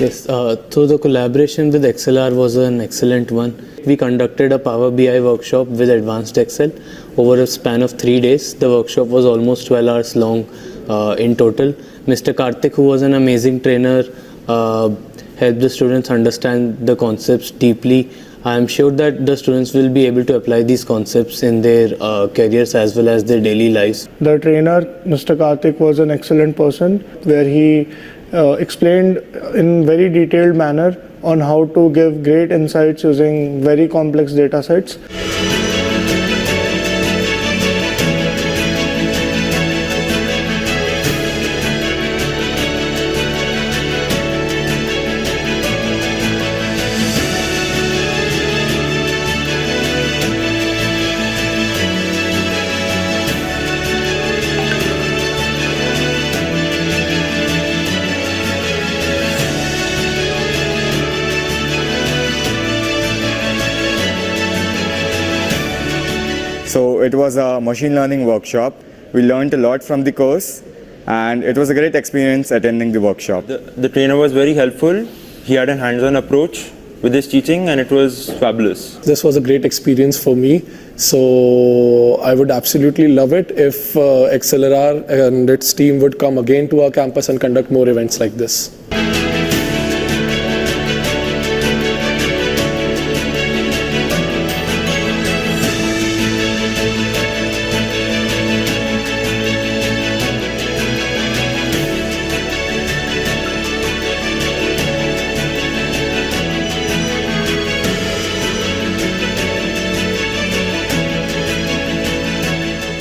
Yes, so the collaboration with XLR was an excellent one. We conducted a Power BI workshop with Advanced Excel over a span of 3 days. The workshop was almost 12 hours long in total. Mr. Karthik, who was an amazing trainer, helped the students understand the concepts deeply. I am sure that the students will be able to apply these concepts in their careers as well as their daily lives. The trainer, Mr. Karthik, was an excellent person where he explained in very detailed manner on how to give great insights using very complex data sets. So it was a machine learning workshop. We learned a lot from the course and it was a great experience attending the workshop. The trainer was very helpful. He had a hands-on approach with his teaching and it was fabulous. This was a great experience for me. So I would absolutely love it if XLR and its team would come again to our campus and conduct more events like this.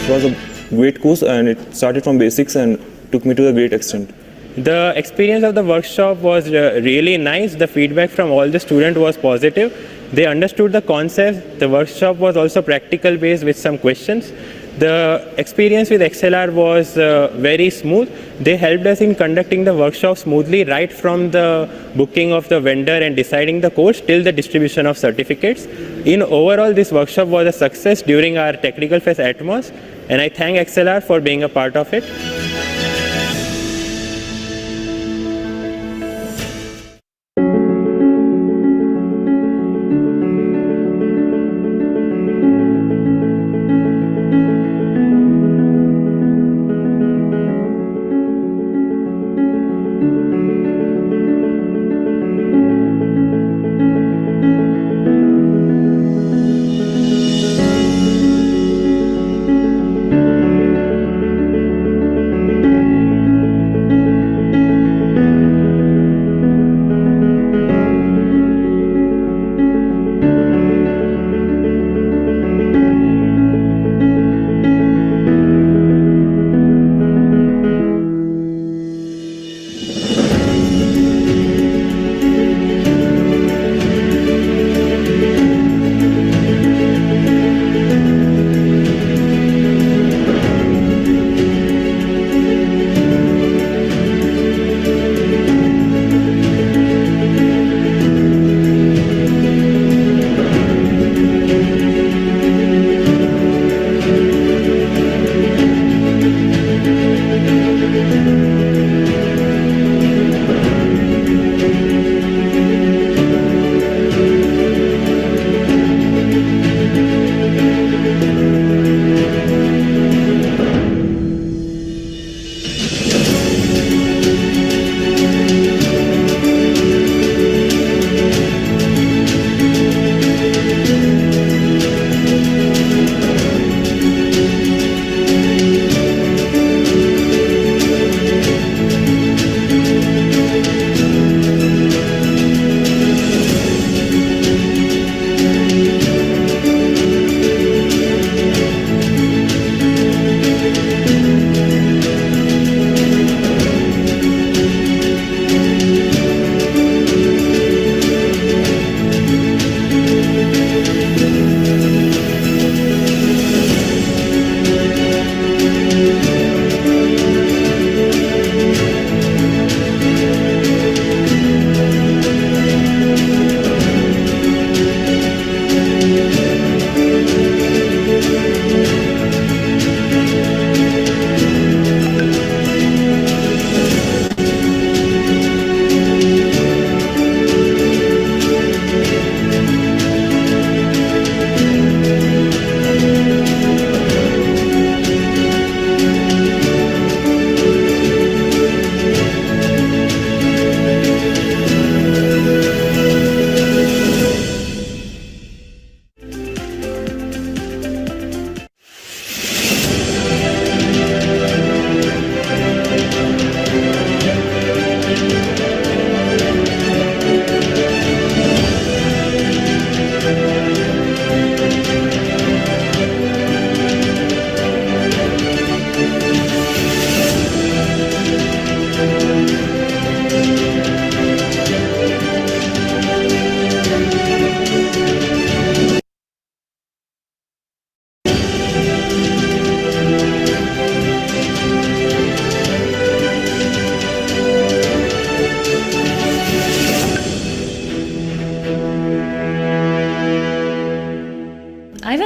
It was a great course and it started from basics and took me to a great extent. The experience of the workshop was really nice. The feedback from all the students was positive. They understood the concept. The workshop was also practical based with some questions. The experience with XLR was very smooth. They helped us in conducting the workshop smoothly right from the booking of the vendor and deciding the course till the distribution of certificates. In overall, this workshop was a success during our Technical Fest Atmos, and I thank XLR for being a part of it.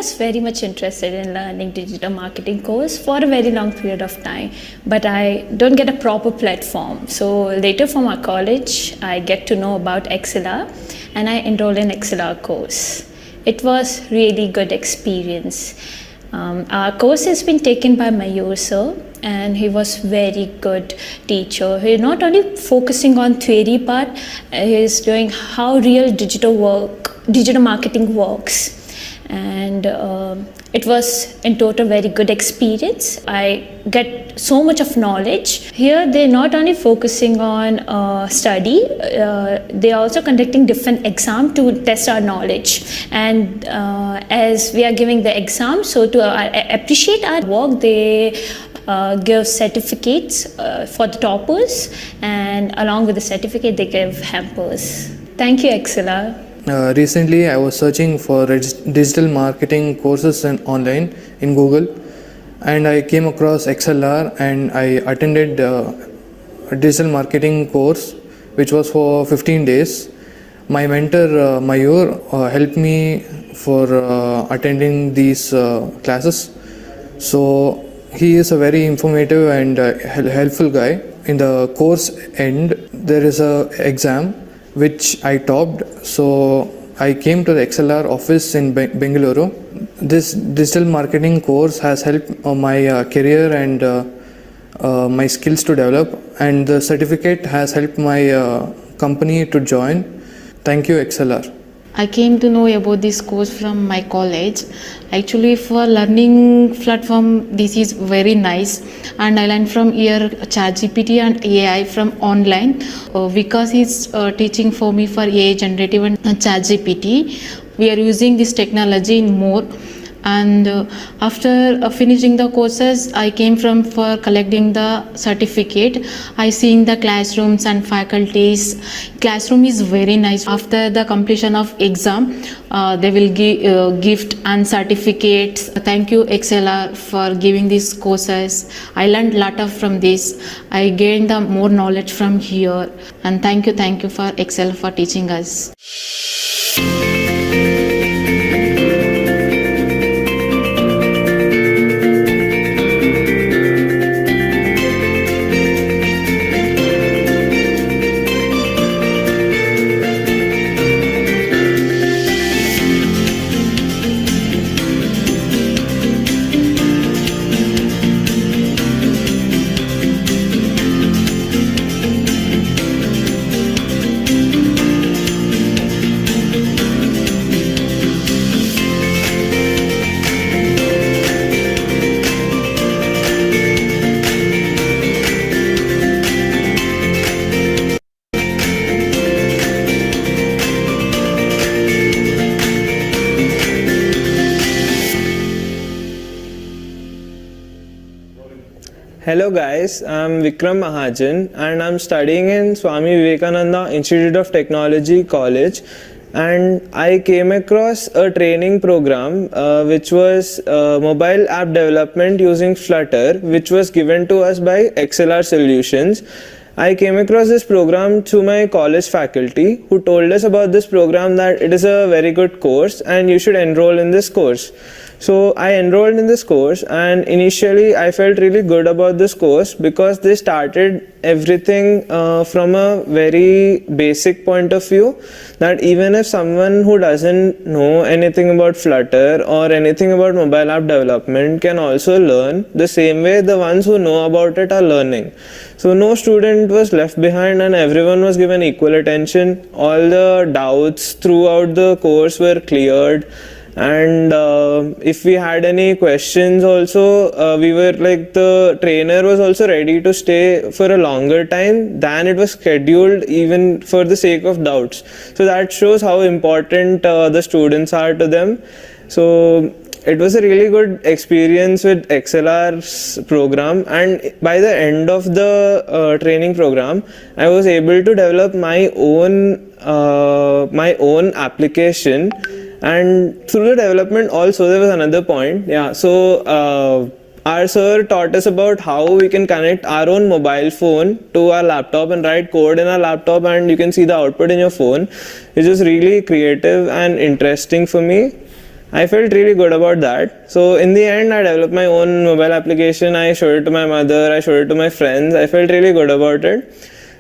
was very much interested in learning digital marketing course for a very long period of time, but I don't get a proper platform. So later from our college, I get to know about XLR and I enrolled in XLR course. It was really good experience. Our course has been taken by Mayur sir, and he was very good teacher. He not only focusing on theory part, he is doing how real digital marketing works, and it was in total very good experience. I get so much of knowledge. Here they're not only focusing on study, they are also conducting different exam to test our knowledge, and as we are giving the exam, so to appreciate our work, they give certificates for the toppers, and along with the certificate they give hampers. Thank you, XLR. Recently, I was searching for digital marketing courses online in Google, and I came across XLR, and I attended a digital marketing course which was for 15 days. My mentor Mayur helped me for attending these classes. So he is a very informative and helpful guy. In the course end, there is a exam which I topped. So I came to the XLR office in Bengaluru. This digital marketing course has helped my career and my skills to develop, and the certificate has helped my company to join. Thank you, XLR. I came to know about this course from my college. Actually, for learning platform, this is very nice, and I learned from here ChatGPT and AI from online. Because he's teaching for me for AI generative and ChatGPT. We are using this technology in more. And after finishing the courses, I came from for collecting the certificate. I seen the classrooms and faculties. Classroom is very nice. After the completion of exam, they will give gift and certificates. Thank you, XLR, for giving these courses. I learned a lot from this. I gained the more knowledge from here. And thank you for XLR for teaching us. Hello guys, I'm Vikram Mahajan and I'm studying in Swami Vivekananda Institute of Technology College, and I came across a training program which was mobile app development using Flutter, which was given to us by XLR Solutions. I came across this program through my college faculty who told us about this program, that it is a very good course and you should enroll in this course. So I enrolled in this course, and initially I felt really good about this course because they started everything from a very basic point of view, that even if someone who doesn't know anything about Flutter or anything about mobile app development can also learn the same way the ones who know about it are learning. So no student was left behind and everyone was given equal attention. All the doubts throughout the course were cleared. And if we had any questions also, we were like, the trainer was also ready to stay for a longer time than it was scheduled, even for the sake of doubts. So that shows how important the students are to them. So it was a really good experience with XLR's program, and by the end of the training program, I was able to develop my own application. And through the development also, there was another point. So our sir taught us about how we can connect our own mobile phone to our laptop and write code in our laptop, and you can see the output in your phone. It was really creative and interesting for me. I felt really good about that. So in the end, I developed my own mobile application. I showed it to my mother. I showed it to my friends. I felt really good about it.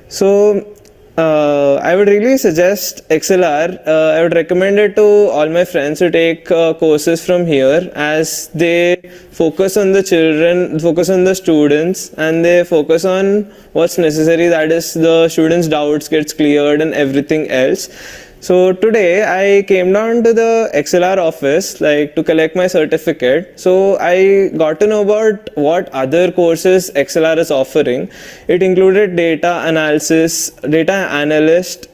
So I would really suggest XLR. I would recommend it to all my friends to take courses from here, as they focus on the children, focus on the students, and they focus on what's necessary. That is, the students' doubts gets cleared and everything else. So today I came down to the XLR office to collect my certificate. So I got to know about what other courses XLR is offering. It included data analysis, data analyst,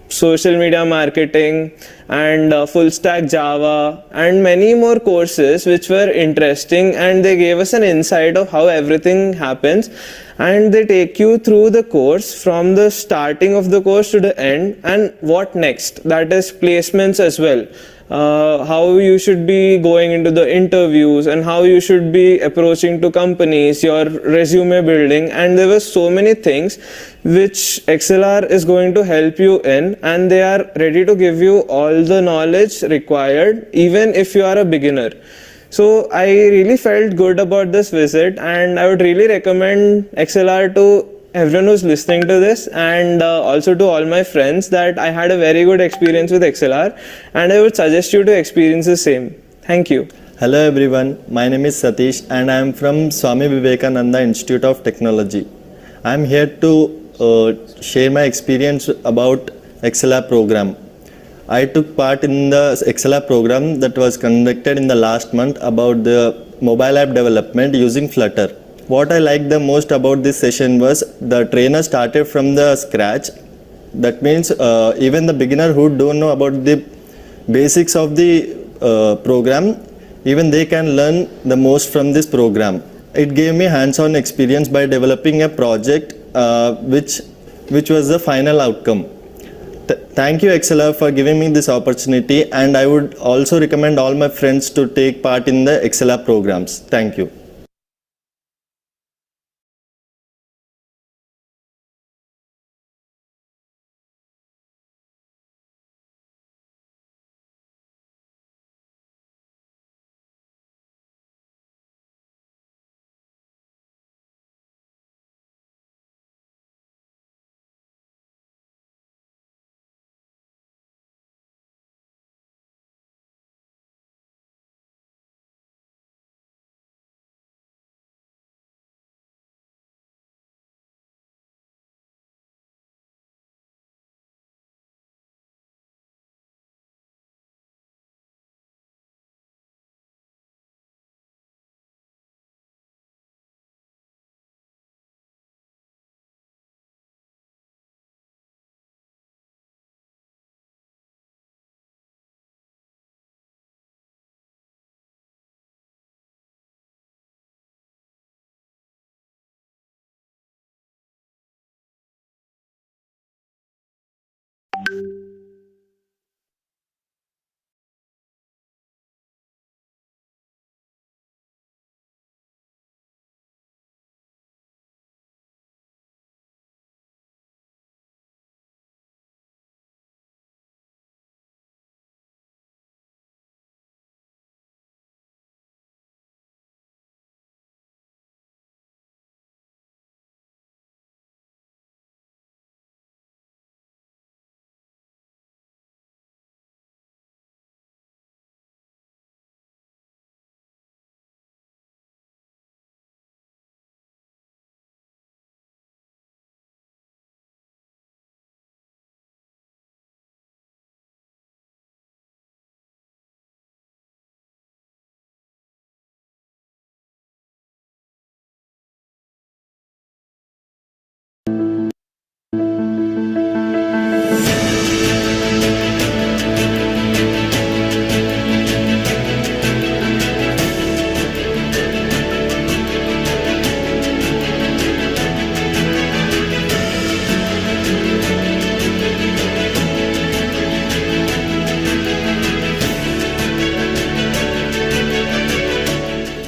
social media marketing, and full stack Java, and many more courses which were interesting, and they gave us an insight of how everything happens, and they take you through the course from the starting of the course to the end, and what next, that is placements as well. How you should be going into the interviews and how you should be approaching to companies, your resume building, and there were so many things which XLR is going to help you in, and they are ready to give you all the knowledge required even if you are a beginner. So I really felt good about this visit, and I would really recommend XLR to everyone who's listening to this, and also to all my friends, that I had a very good experience with XLR, and I would suggest you to experience the same. Thank you. Hello everyone, my name is Satish and I am from Swami Vivekananda Institute of Technology. I am here to share my experience about XLR program. I took part in the XLR program that was conducted in the last month about the mobile app development using Flutter. What I liked the most about this session was the trainer started from the scratch. That means even the beginner who don't know about the basics of the program, even they can learn the most from this program. It gave me hands-on experience by developing a project which was the final outcome. Thank you XLR for giving me this opportunity, and I would also recommend all my friends to take part in the XLR programs. Thank you.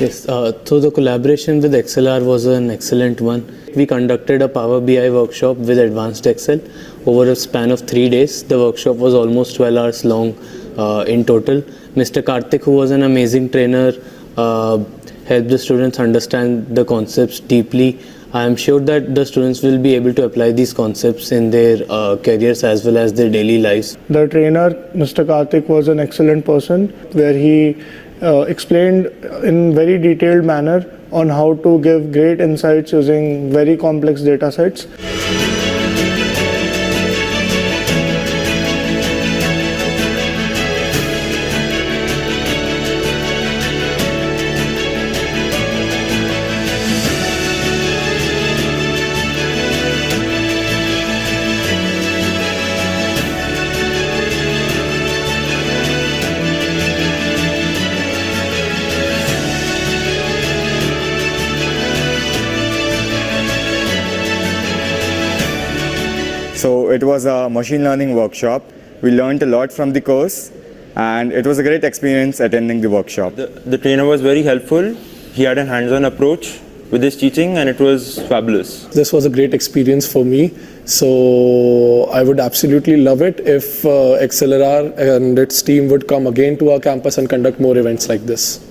Yes, so the collaboration with XLR was an excellent one. We conducted a Power BI workshop with Advanced Excel over a span of 3 days. The workshop was almost 12 hours long. in total. Mr. Karthik, who was an amazing trainer, helped the students understand the concepts deeply. I am sure that the students will be able to apply these concepts in their careers as well as their daily lives. The trainer, Mr. Karthik, was an excellent person where he explained in very detailed manner on how to give great insights using very complex data sets. So it was a machine learning workshop. We learned a lot from the course, and it was a great experience attending the workshop. The trainer was very helpful. He had a hands-on approach with his teaching, and it was fabulous. This was a great experience for me. So I would absolutely love it if XLRR and its team would come again to our campus and conduct more events like this.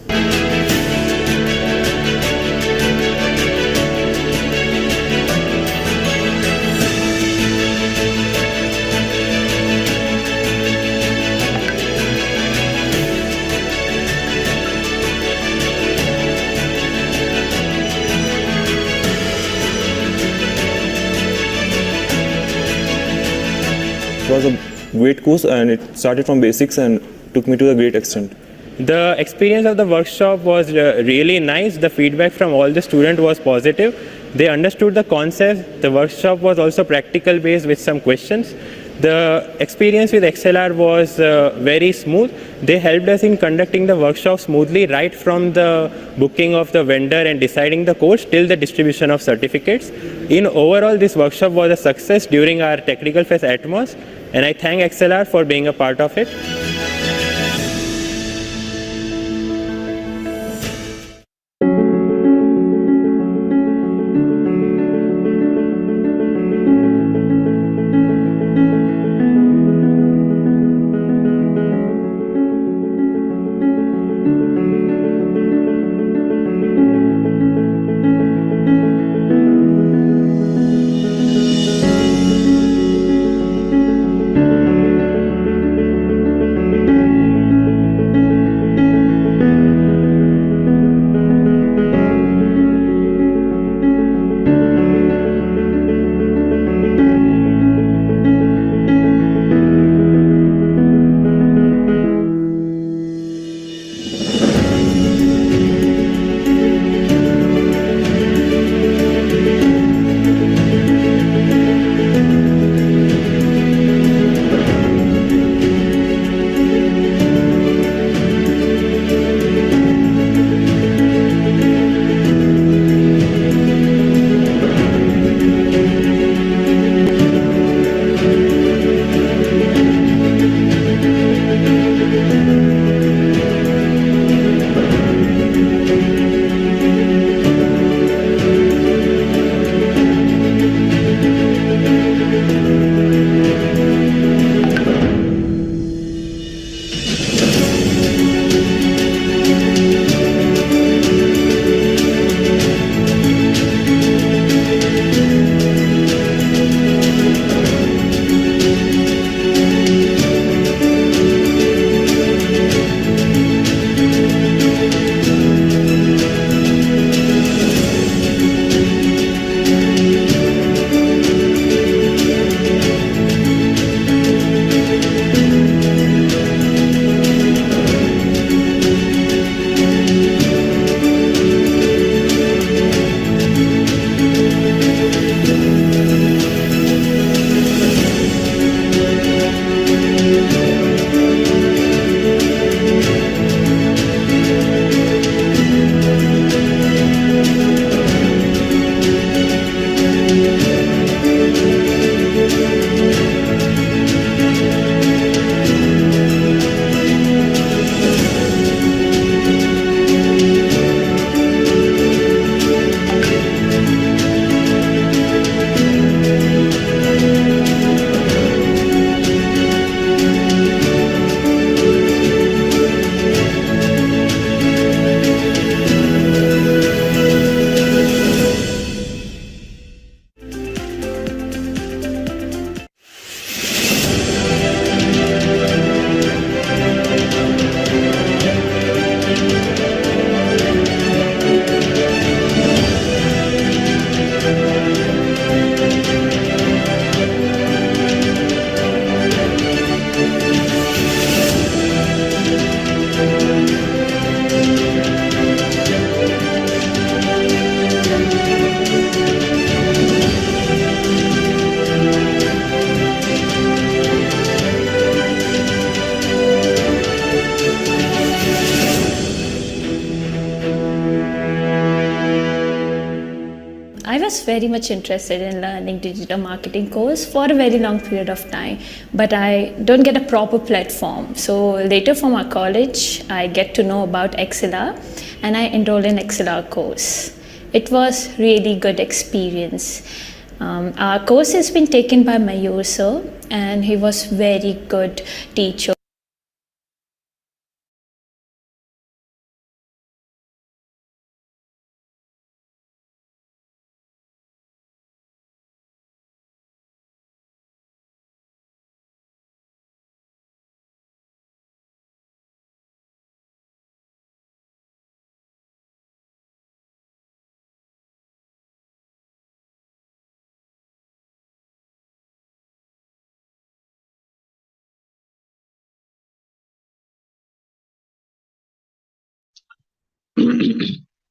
It was a great course, and it started from basics and took me to a great extent. The experience of the workshop was really nice. The feedback from all the students was positive. They understood the concept. The workshop was also practical based with some questions. The experience with XLR was very smooth. They helped us in conducting the workshop smoothly right from the booking of the vendor and deciding the course till the distribution of certificates. In overall, this workshop was a success during our Technical Fest Atmos, and I thank XLR for being a part of it. very much interested in learning digital marketing course for a very long period of time, but I don't get a proper platform. So later for my college, I get to know about XLR and I enrolled in XLR course. It was really good experience. Our course has been taken by Mayur sir, and he was very good teacher.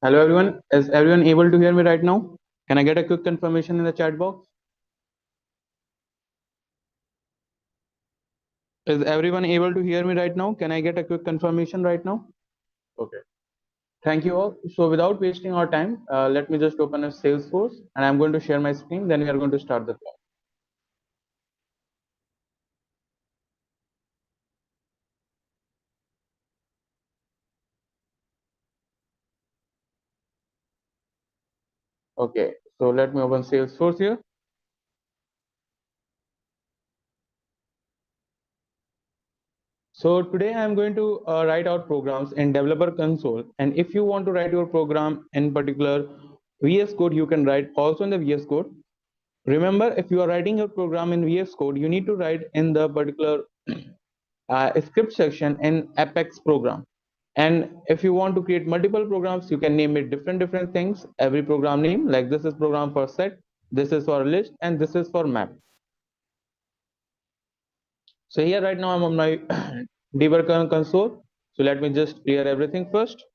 Hello everyone. Is everyone able to hear me right now? Can I get a quick confirmation in the chat box? Is everyone able to hear me right now? Can I get a quick confirmation right now? Okay. Thank you all. So without wasting our time, let me just open a Salesforce and I'm going to share my screen. Then we are going to start the class. Okay. So let me open Salesforce here. So today I am going to write out programs in developer console. And if you want to write your program in particular VS Code, you can write also in the VS Code. Remember, if you are writing your program in VS Code, you need to write in the particular script section in Apex program. And if you want to create multiple programs, you can name it different things. Every program name, like this is program for set, this is for list, and this is for map. So here right now I'm on my debugger console. So let me just clear everything first.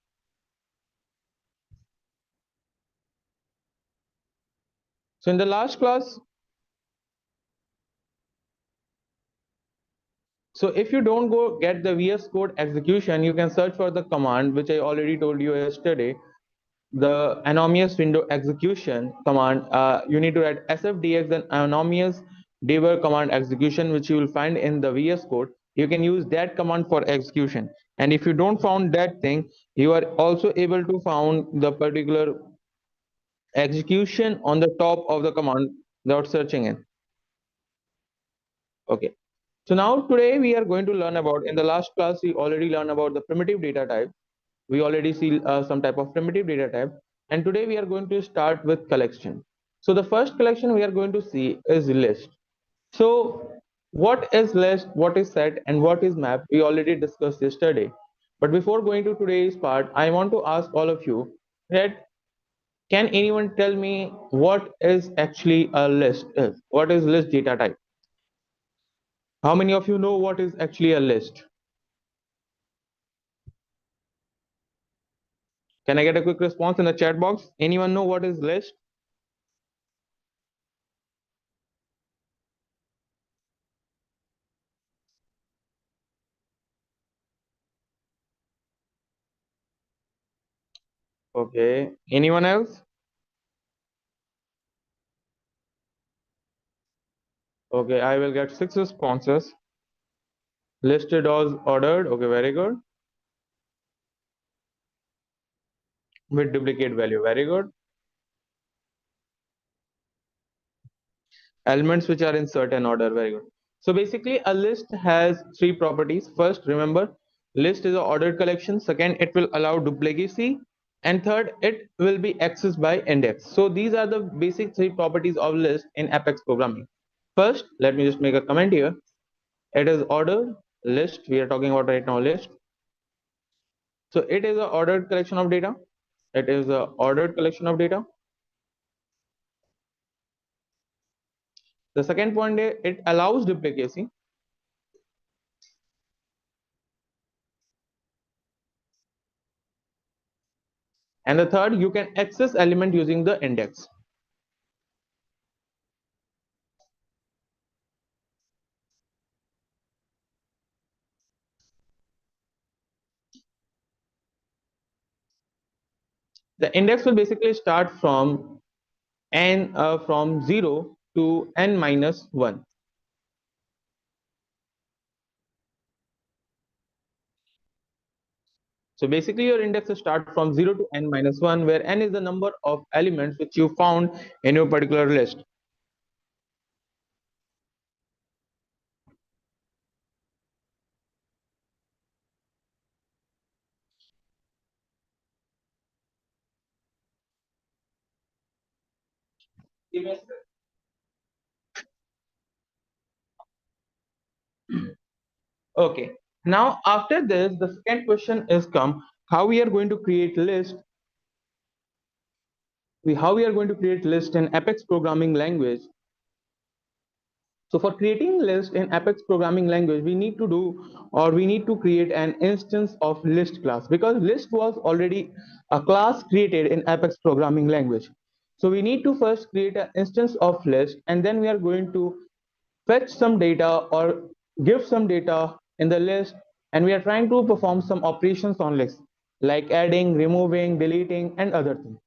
So in the last class, so if you don't go get the VS Code execution, you can search for the command which I already told you yesterday, the anonymous window execution command. You need to write sfdx and anonymous debug command execution, which you will find in the VS Code. You can use that command for execution. And if you don't found that thing, you are also able to found the particular execution on the top of the command without searching it. Okay. So now today we are going to learn about, in the last class we already learned about the primitive data type. We already see some type of primitive data type, and today we are going to start with collection. So the first collection we are going to see is list. So what is list, what is set, and what is map, we already discussed yesterday. But before going to today's part, I want to ask all of you that can anyone tell me what is actually a list is? What is list data type? How many of you know what is actually a list? Can I get a quick response in the chat box? Anyone know what is list? Okay. Anyone else? Okay, I will get 6 responses. Listed as ordered. Okay, very good. With duplicate value. Very good. Elements which are in certain order. Very good. So basically a list has 3 properties. First, remember, list is an ordered collection. Second, it will allow duplicacy. And third, it will be accessed by index. So these are the basic 3 properties of list in Apex programming. First, let me just make a comment here. It is ordered list. We are talking about right now list. So it is an ordered collection of data. It is an ordered collection of data. The second point is it allows duplicacy. And the third, you can access element using the index. The index will basically start from n from 0 to n minus 1. So basically your index start from 0 to n minus 1, where n is the number of elements which you found in your particular list. Okay, now after this the second question is come, how we are going to create list, how we are going to create list in Apex programming language. So for creating list in Apex programming language, we need to do, or we need to create an instance of list class, because list was already a class created in Apex programming language. So we need to first create an instance of list, and then we are going to fetch some data or give some data in the list, and we are trying to perform some operations on list like adding, removing, deleting, and other things.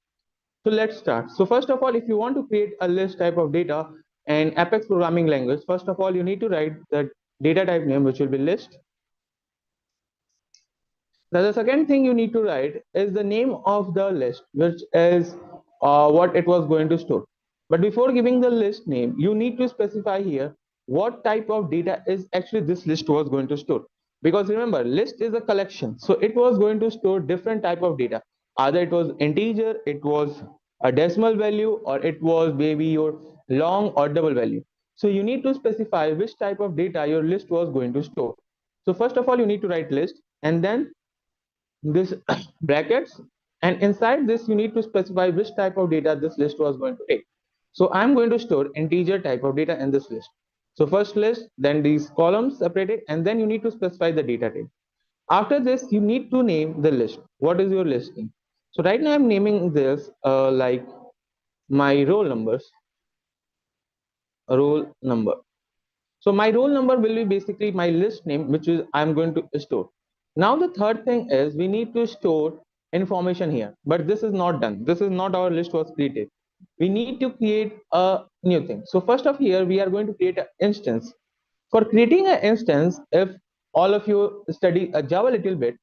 So let's start. So first of all, if you want to create a list type of data in Apex programming language, first of all you need to write the data type name, which will be list. Now the second thing you need to write is the name of the list, which is what it was going to store. But before giving the list name, you need to specify here what type of data is actually this list was going to store. Because remember, list is a collection, so it was going to store different type of data. Either it was integer, it was a decimal value, or it was maybe your long or double value. So you need to specify which type of data your list was going to store. So first of all, you need to write list, and then this brackets, and inside this you need to specify which type of data this list was going to take. So I'm going to store integer type of data in this list. So first list, then these columns separated, and then you need to specify the data type. After this you need to name the list. What is your list name? So right now I'm naming this like my roll number. So my roll number will be basically my list name, which is I'm going to store. Now the third thing is we need to store information here, but this is not done. This is not our list was created. We need to create a new thing. So first of here we are going to create an instance. For creating an instance, if all of you study a Java a little bit,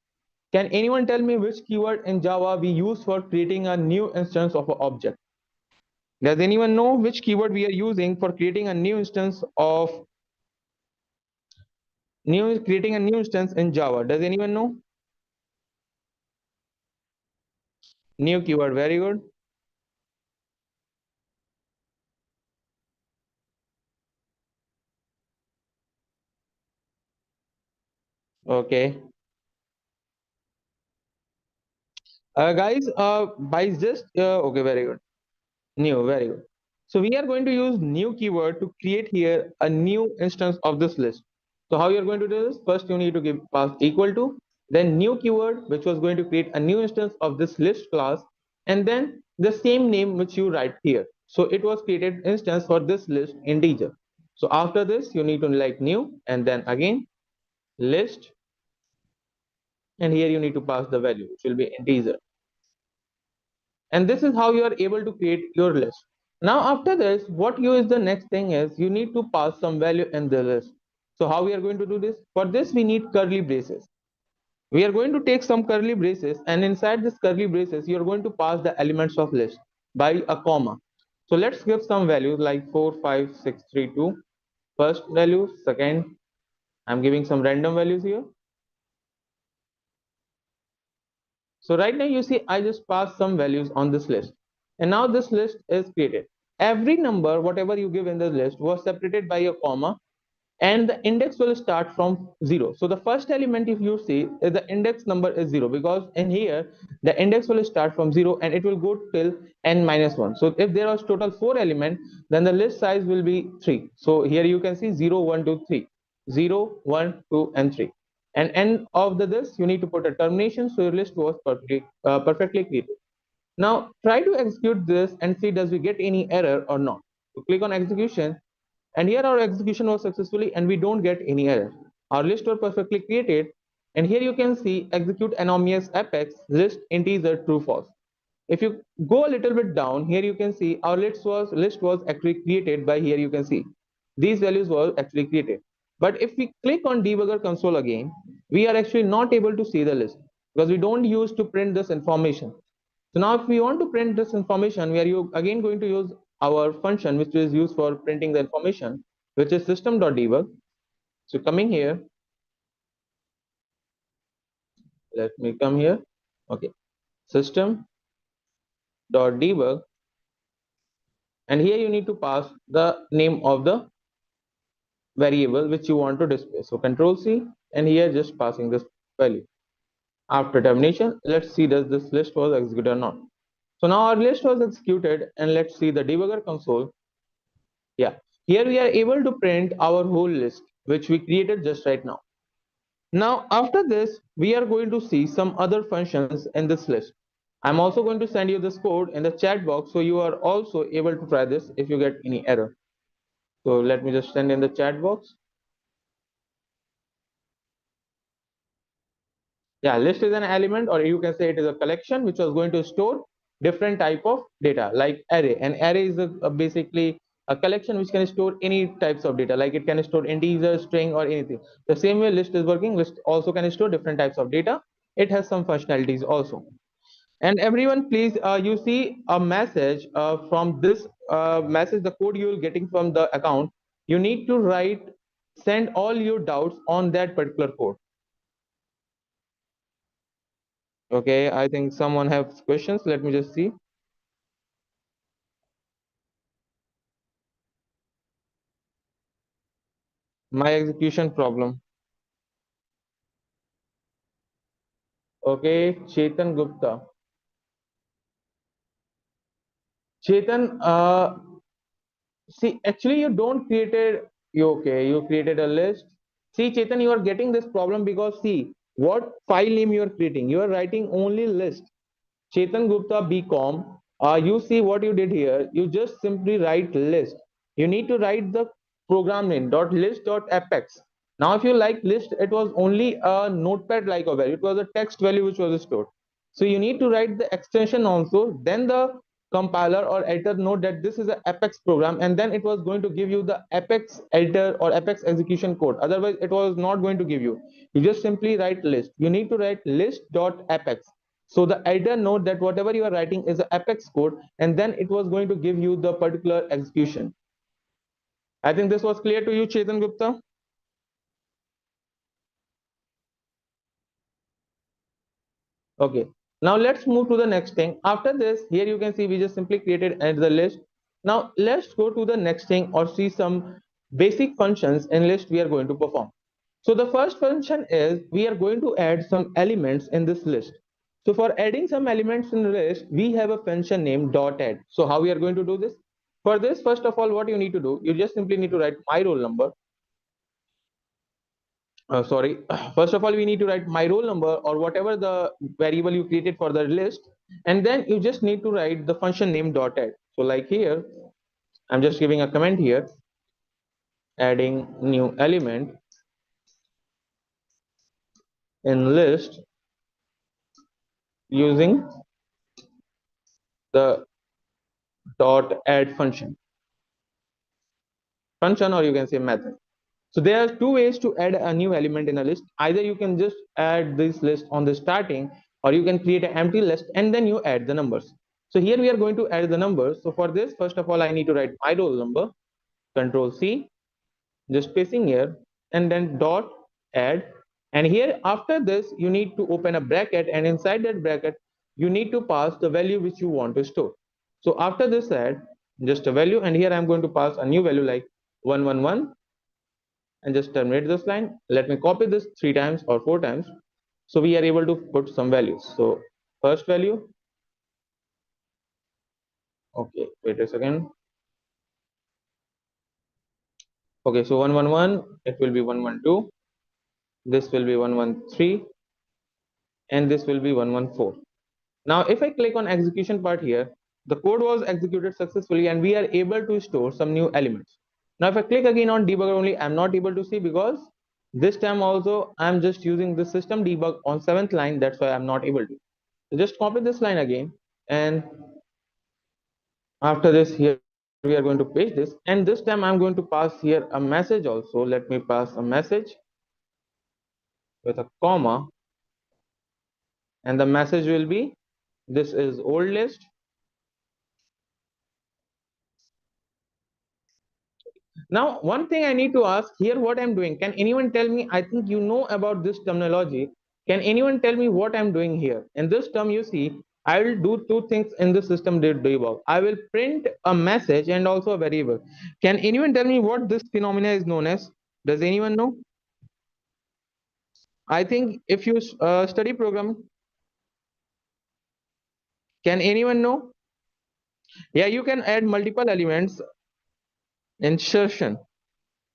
can anyone tell me which keyword in Java we use for creating a new instance of an object? Does anyone know which keyword we are using for creating a new instance of creating a new instance in Java? Does anyone know? New keyword, very good. Okay. Guys, by just okay, very good. New, very good. So we are going to use new keyword to create here a new instance of this list. So how you are going to do this? First, you need to give pass equal to, then new keyword, which was going to create a new instance of this list class, and then the same name which you write here. So it was created instance for this list integer. So after this, you need to like new, and then again list, and here you need to pass the value, which will be integer. And this is how you are able to create your list. Now after this, what you is the next thing is you need to pass some value in the list. So how we are going to do this? For this we need curly braces. We are going to take some curly braces, and inside this curly braces you are going to pass the elements of list by a comma. So let's give some values like 4 5 6 3 2. First value, second, I'm giving some random values here. So right now you see I just passed some values on this list, and now this list is created. Every number whatever you give in the list was separated by a comma, and the index will start from 0. So the first element if you see is the index number is 0, because in here the index will start from 0 and it will go till n minus 1. So if there was total 4 element, then the list size will be 3. So here you can see 0 1 2 3, 0 1 2 and 3, and end of this you need to put a termination, so your list was perfectly created. Now try to execute this and see does we get any error or not. So click on execution, and here our execution was successfully and we don't get any error. Our list were perfectly created, and here you can see execute anonymous apex list integer true false. If you go a little bit down, here you can see our list was actually created by, here you can see these values were actually created. But if we click on debugger console again, we are actually not able to see the list because we don't use to print this information. So now if we want to print this information, we are again going to use our function which is used for printing the information, which is system.debug. So coming here, let me come here. Okay, system.debug, and here you need to pass the name of the variable which you want to display. So control C, and here just passing this value. After termination, let's see does this list was executed or not. So now our list was executed, and let's see the debugger console. Yeah, here we are able to print our whole list which we created just right now. Now after this, we are going to see some other functions in this list. I'm also going to send you this code in the chat box, so you are also able to try this if you get any error. So let me just send in the chat box. Yeah, list is an element, or you can say it is a collection which was going to store different type of data, like array. An array is basically a collection which can store any types of data, like it can store integer, string, or anything. The same way list is working, list also can store different types of data. It has some functionalities also. And everyone, please, you see a message from this message, the code you will getting from the account. You need to send all your doubts on that particular code. Okay, I think someone has questions. Let me just see. My execution problem. Okay, Chetan Gupta. Chetan, see, actually you don't created, you created a list. See, Chetan, you are getting this problem because see, what file name you are creating? You are writing only list. Chetan Gupta BCom, you see what you did here. You just simply write list. You need to write the program name .list.apex. Now, if you like list, it was only a notepad like a value. It was a text value which was stored. So you need to write the extension also. Then the compiler or editor note that this is an Apex program, and then it was going to give you the Apex editor or Apex execution code. Otherwise, it was not going to give you. You just simply write list. You need to write list.apex. So the editor note that whatever you are writing is an Apex code, and then it was going to give you the particular execution. I think this was clear to you, Chetan Gupta. Okay, now let's move to the next thing. After this, here you can see we just simply created the list. Now let's go to the next thing or see some basic functions in list we are going to perform. So the first function is we are going to add some elements in this list. So for adding some elements in the list, we have a function named .add. So how we are going to do this? For this, first of all, what you need to do, you just simply need to write my roll number. Sorry, first of all we need to write my roll number or whatever the variable you created for the list, and then you just need to write the function name .add. So like here I'm just giving a comment here, adding new element in list using the .add function, or you can say method. So there are two ways to add a new element in a list. Either you can just add this list on the starting, or you can create an empty list and then you add the numbers. So here we are going to add the numbers. So for this, first of all, I need to write my roll number, control C, just pasting here, and then dot add. And here after this, you need to open a bracket, and inside that bracket, you need to pass the value which you want to store. So after this add, just a value, and here I'm going to pass a new value like 111, and just terminate this line. Let me copy this 3 times or 4 times. So we are able to put some values. So first value. Okay, wait a second. Okay, so 111, it will be 112. This will be 113. And this will be 114. Now, if I click on execution part here, the code was executed successfully and we are able to store some new elements. Now, if I click again on debugger only, I'm not able to see because this time also I'm just using the system debug on 7th line. That's why I'm not able to. So just copy this line again and after this here we are going to paste this, and this time I'm going to pass here a message also. Let me pass a message with a comma, and the message will be, this is old list. Now one thing I need to ask here, what I'm doing, can anyone tell me? I think you know about this terminology. Can anyone tell me what I'm doing here? In this term, you see, I will do two things in the system debug. I will print a message and also a variable. Can anyone tell me what this phenomena is known as? Does anyone know? I think if you study programming, can anyone know? Yeah, you can add multiple elements. Insertion.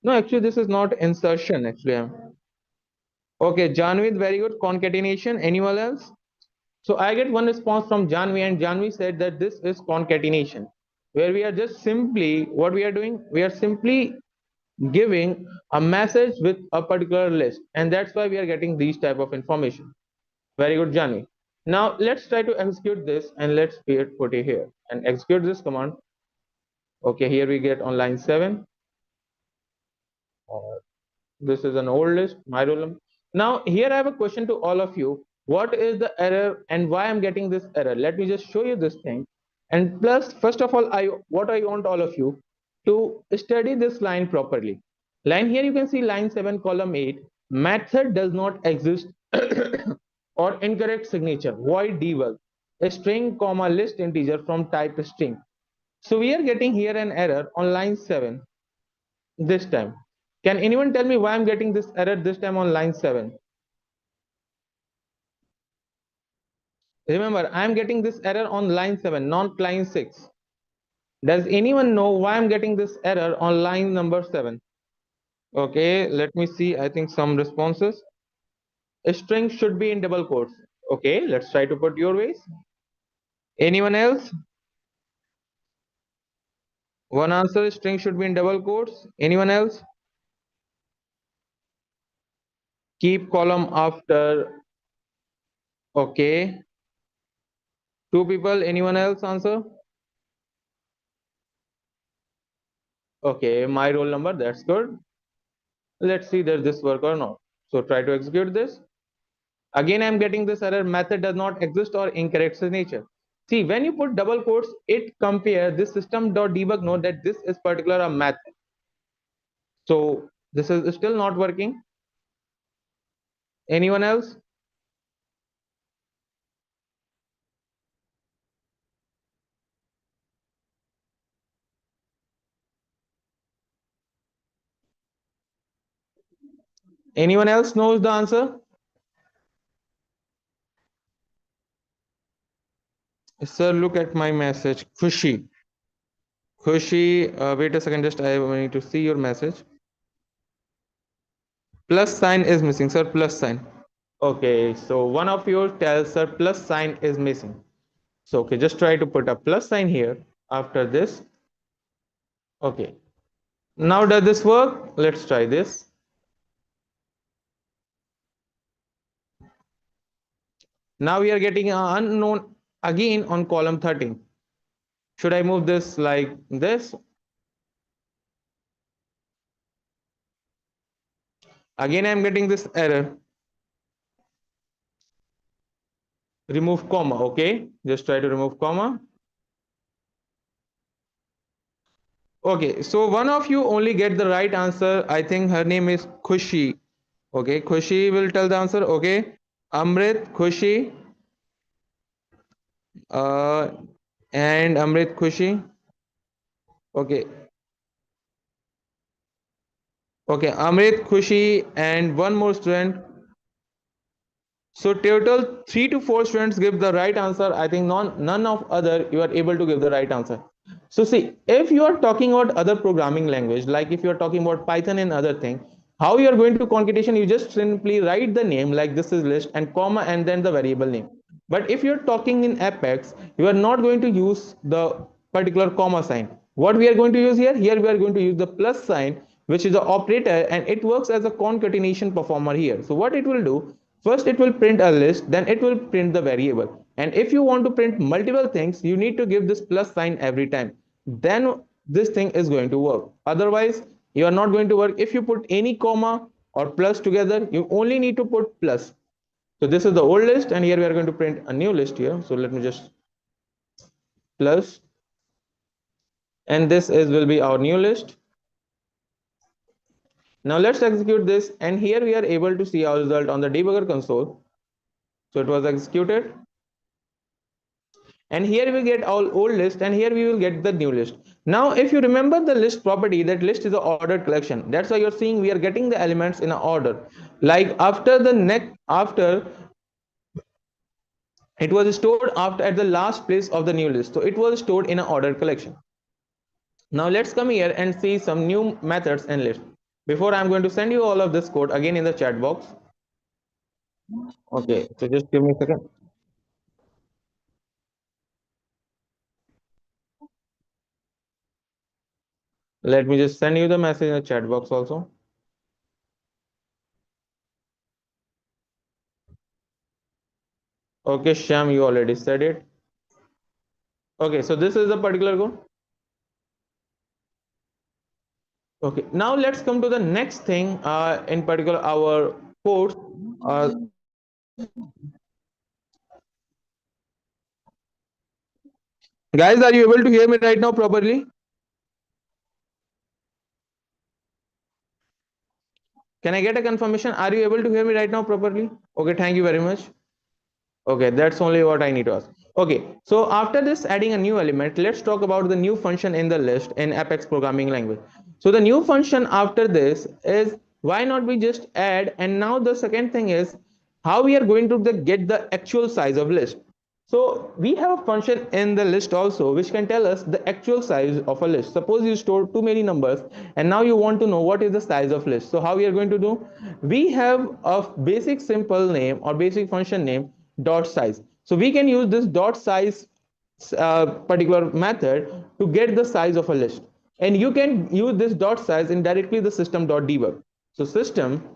No, actually, this is not insertion. Actually, okay. Janvid, very good. Concatenation. Anyone else? So I get one response from Janvi, and Janvi said that this is concatenation, where we are just simply, what we are doing, we are simply giving a message with a particular list, and that's why we are getting these type of information. Very good, Janvi. Now let's try to execute this, and let's put it here and execute this command. Okay, here we get on line 7. This is an old list, my roll number. Now here I have a question to all of you. What is the error and why I'm getting this error? Let me just show you this thing. And plus, first of all, what I want all of you to study this line properly. Line here you can see line 7 column 8. Method does not exist or incorrect signature. Void debug. A string comma list integer from type string. So we are getting here an error on line 7 this time. Can anyone tell me why I'm getting this error this time on line 7? Remember, I'm getting this error on line 7, not line 6. Does anyone know why I'm getting this error on line number 7? Okay, let me see. I think some responses. A string should be in double quotes. Okay, let's try to put your ways. Anyone else? One answer, string should be in double quotes. Anyone else? Keep column after. Okay. Two people. Anyone else answer? Okay, my roll number. That's good. Let's see does this work or not. So try to execute this. Again, I'm getting this error, method does not exist or incorrect signature. See, when you put double quotes, it compare this system.debug note that this is particular a method. So this is still not working. Anyone else? Anyone else knows the answer? Sir, look at my message. Khushi. Khushi, wait a second, just I need to see your message. Plus sign is missing, sir. Plus sign. Okay, so one of you tells sir plus sign is missing. So okay, just try to put a plus sign here after this. Okay. Now does this work? Let's try this. Now we are getting an unknown again on column 13. Should I move this like this? Again, I'm getting this error. Remove comma, okay? Just try to remove comma. Okay, so one of you only get the right answer. I think her name is Khushi. Okay, Khushi will tell the answer. Okay, Amrit, Khushi, uh, and Amrit, Khushi. Okay, okay, Amrit, Khushi, and one more student. So total 3 to 4 students give the right answer. I think none of other you are able to give the right answer. So see, if you are talking about other programming language, like if you are talking about Python and other thing, how you are going to concatenation, you just simply write the name like this is list and comma and then the variable name. But if you're talking in Apex, you are not going to use the particular comma sign. What we are going to use here? Here we are going to use the plus sign, which is the operator, and it works as a concatenation performer here. So what it will do, first it will print a list, then it will print the variable. And if you want to print multiple things, you need to give this plus sign every time. Then this thing is going to work. Otherwise, you are not going to work. If you put any comma or plus together, you only need to put plus. So this is the old list, and here we are going to print a new list here. So let me just plus, and this is will be our new list. Now let's execute this, and here we are able to see our result on the debugger console. So it was executed, and here we get our old list, and here we will get the new list. Now if you remember the list property, that list is an ordered collection. That's why you're seeing we are getting the elements in an order. Like after the next, after it was stored after at the last place of the new list, so it was stored in an ordered collection. Now let's come here and see some new methods and lists. Before I'm going to send you all of this code again in the chat box. Okay, so just give me a second. Let me just send you the message in the chat box also. Okay, Sham, you already said it. Okay, so this is the particular code. Okay, now let's come to the next thing, in particular our course. Guys, are you able to hear me right now properly? Can I get a confirmation? Are you able to hear me right now properly? Okay, thank you very much. Okay, that's only what I need to ask. Okay, so after this adding a new element, let's talk about the new function in the list in Apex programming language. So the new function after this is, why not we just add, and now the second thing is how we are going to get the actual size of list. So we have a function in the list also which can tell us the actual size of a list. Suppose you store too many numbers and now you want to know what is the size of list. So how we are going to do? We have a basic simple name or basic function name dot size. So we can use this dot size particular method to get the size of a list. And you can use this dot size in directly the system dot debug. So system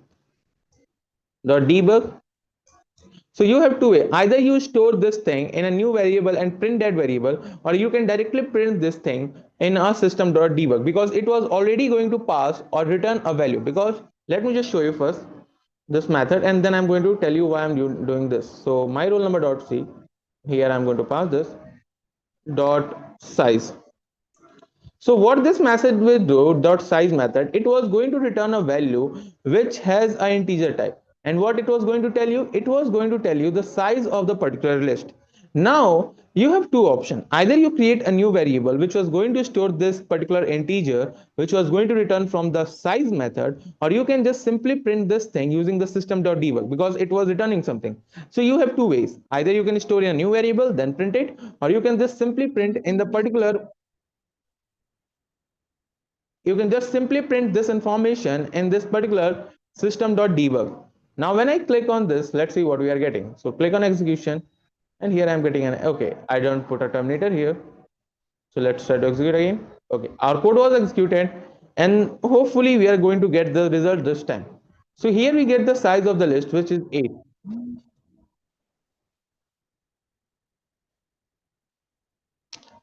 dot debug. So you have two ways. Either you store this thing in a new variable and print that variable, or you can directly print this thing in a system.debug because it was already going to pass or return a value. Because let me just show you first this method, and then I'm going to tell you why I'm doing this. So my roll number dot c, here I'm going to pass this dot size. So what this method will do, dot size method, it was going to return a value which has an integer type. And what it was going to tell you? It was going to tell you the size of the particular list. Now you have two options. Either you create a new variable which was going to store this particular integer which was going to return from the size method, or you can just simply print this thing using the system.debug because it was returning something. So you have two ways. Either you can store in a new variable then print it, or you can just simply print in the particular, you can just simply print this information in this particular system.debug. Now when I click on this, let's see what we are getting. So click on execution, and here I'm getting an, okay, I don't put a terminator here. So let's try to execute again. Okay, our code was executed, and hopefully we are going to get the result this time. So here we get the size of the list, which is 8.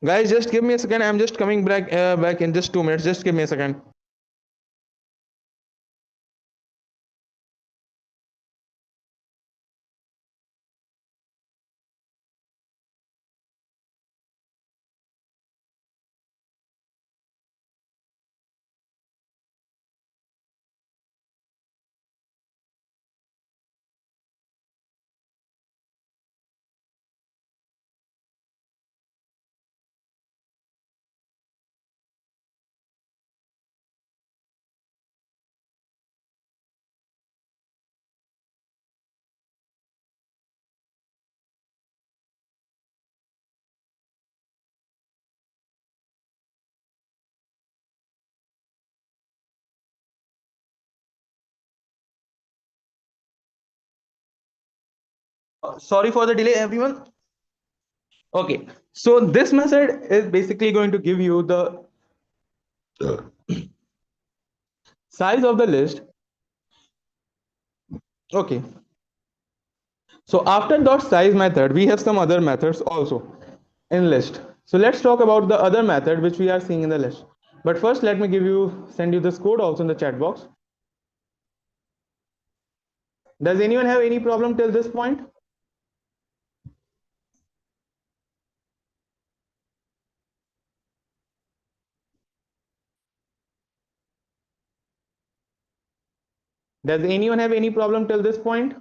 Guys, just give me a second. I'm just coming back in just 2 minutes. Just give me a second. Sorry for the delay, everyone. Okay, so this method is basically going to give you the size of the list. Okay, So after dot size method, we have some other methods also in list. So let's talk about the other method which we are seeing in the list. But first, let me send you this code also in the chat box. Does anyone have any problem till this point? Does anyone have any problem till this point?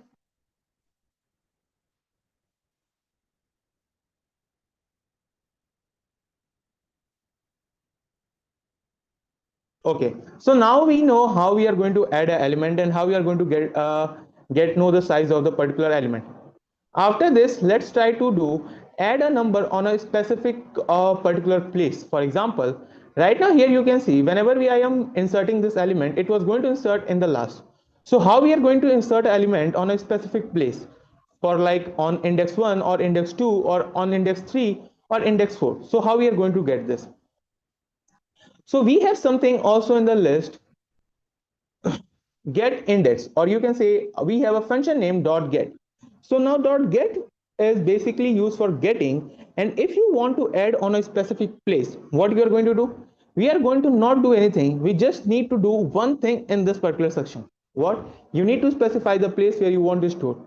Okay, so now we know how we are going to add an element and how we are going to get know the size of the particular element. After this, let's try to do add a number on a specific particular place. For example, right now here you can see whenever I am inserting this element, it was going to insert in the last. So how we are going to insert element on a specific place for like on index 1 or index 2 or on index 3 or index 4. So how we are going to get this? So we have something also in the list, get index, or you can say we have a function named dot get. So now dot get is basically used for getting, and if you want to add on a specific place, what you are going to do? We are going to not do anything. We just need to do one thing in this particular section. What? You need to specify the place where you want to store.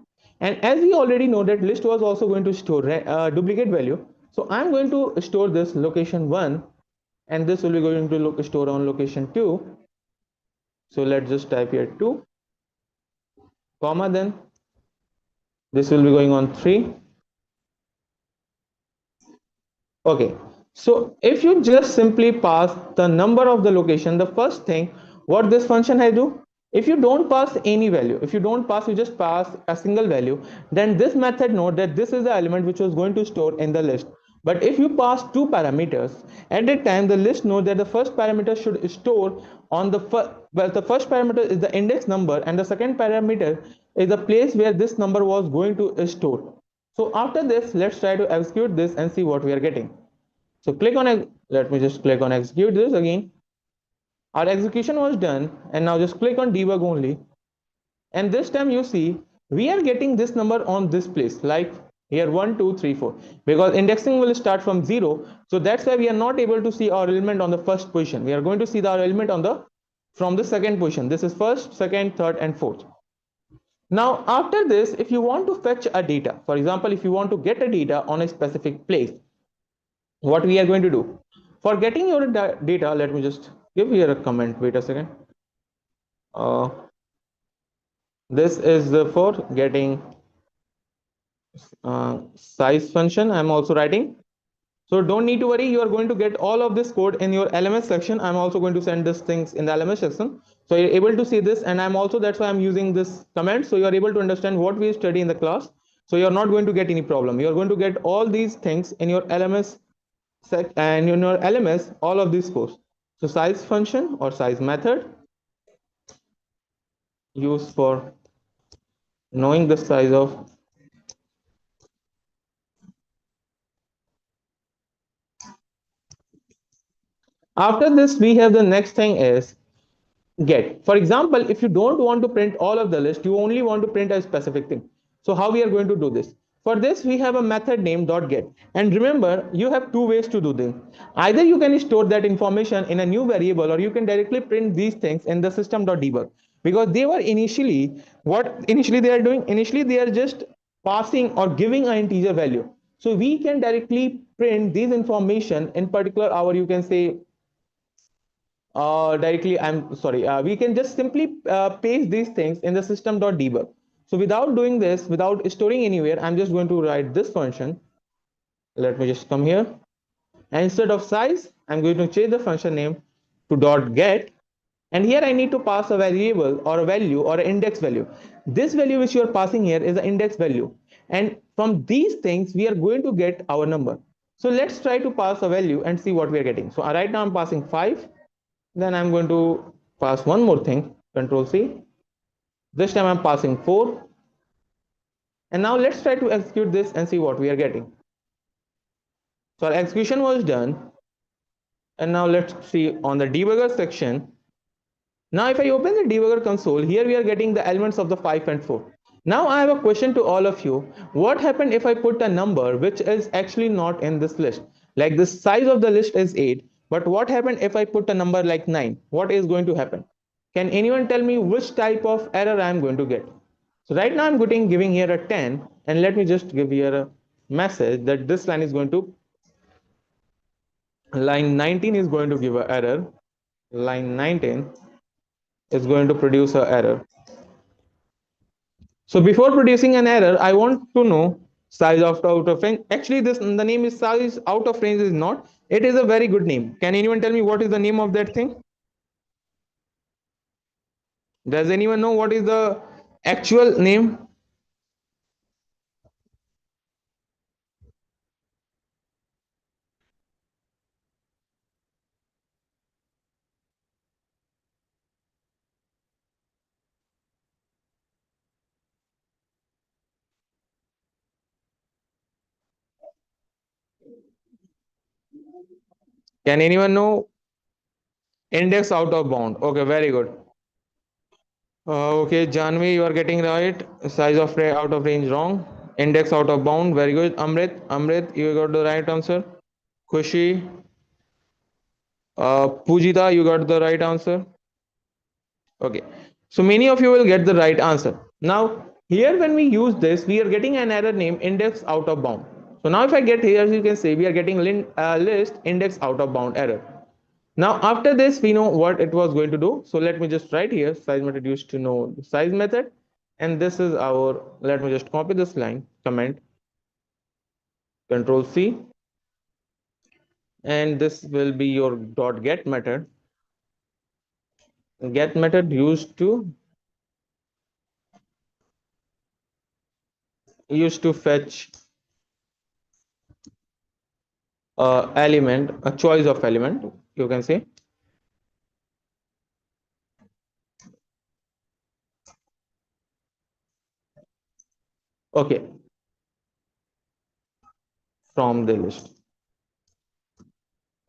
And as we already know that list was also going to store duplicate value. So I'm going to store this location 1, and this will be going to store on location 2. So let's just type here 2, comma, then this will be going on 3. Okay, so if you just simply pass the number of the location, the first thing what this function has do, if you don't pass any value, if you don't pass, you just pass a single value, then this method know that this is the element which was going to store in the list. But if you pass two parameters, at that time the list knows that the first parameter should store on the first, well, the first parameter is the index number and the second parameter is the place where this number was going to store. So after this, let's try to execute this and see what we are getting. So click on, let me just click on execute this again. Our execution was done, and now just click on debug only. And this time you see we are getting this number on this place, like here 1 2 3 4, because indexing will start from 0. So that's why we are not able to see our element on the first position. We are going to see our element on the from the second position. This is first, second, third, and fourth. Now after this, if you want to fetch a data, for example, if you want to get a data on a specific place, what we are going to do for getting your data, let me just give here a comment, wait a second. This is for getting size function. I'm also writing, so don't need to worry, you are going to get all of this code in your LMS section. I'm also going to send these things in the LMS section, so you're able to see this, and I'm also, that's why I'm using this comment, so you're able to understand what we study in the class. So you're not going to get any problem. You're going to get all these things in your LMS and in your LMS, all of these codes. So size function or size method used for knowing the size of after this we have the next thing is get. For example, if you don't want to print all of the list, you only want to print a specific thing. So how we are going to do this? For this we have a method named .get, and remember you have two ways to do this. Either you can store that information in a new variable, or you can directly print these things in the system.debug, because they were initially what initially they are doing, initially they are just passing or giving an integer value. So we can directly print these information in particular our, you can say, directly, I'm sorry, we can just simply paste these things in the system.debug. So without doing this, without storing anywhere, I'm just going to write this function. Let me just come here, and instead of size, I'm going to change the function name to .get, and here I need to pass a variable or a value or an index value. This value which you are passing here is the index value, and from these things we are going to get our number. So let's try to pass a value and see what we are getting. So right now I'm passing 5. Then I'm going to pass one more thing, Control C. This time I'm passing 4. And now let's try to execute this and see what we are getting. So our execution was done. And now let's see on the debugger section. Now if I open the debugger console, here we are getting the elements of the 5 and 4. Now I have a question to all of you. What happened if I put a number which is actually not in this list? Like the size of the list is 8, but what happened if I put a number like 9? What is going to happen? Can anyone tell me which type of error I am going to get? So right now I'm giving here a 10, and let me just give here a message that this line is going to, line 19 is going to give an error. Line 19 is going to produce an error. So before producing an error, I want to know size of out of range. Actually, this the name is size out of range is not. It is a very good name. Can anyone tell me what is the name of that thing? Does anyone know what is the actual name? Can anyone know? Index out of bound. Okay, very good. Okay, Janvi, you are getting right. Size of out of range wrong. Index out of bound. Very good. Amrit, you got the right answer. Khushi, Pujita, you got the right answer. Okay, so many of you will get the right answer. Now, here when we use this, we are getting an error name index out of bound. So now if I get here, as you can see, we are getting list index out of bound error. Now after this, we know what it was going to do. So let me just write here size method used to know the size method. And this is our, let me just copy this line, comment, control C. And this will be your dot get method. Get method used to fetch element, a choice of element, you can say. Okay, from the list.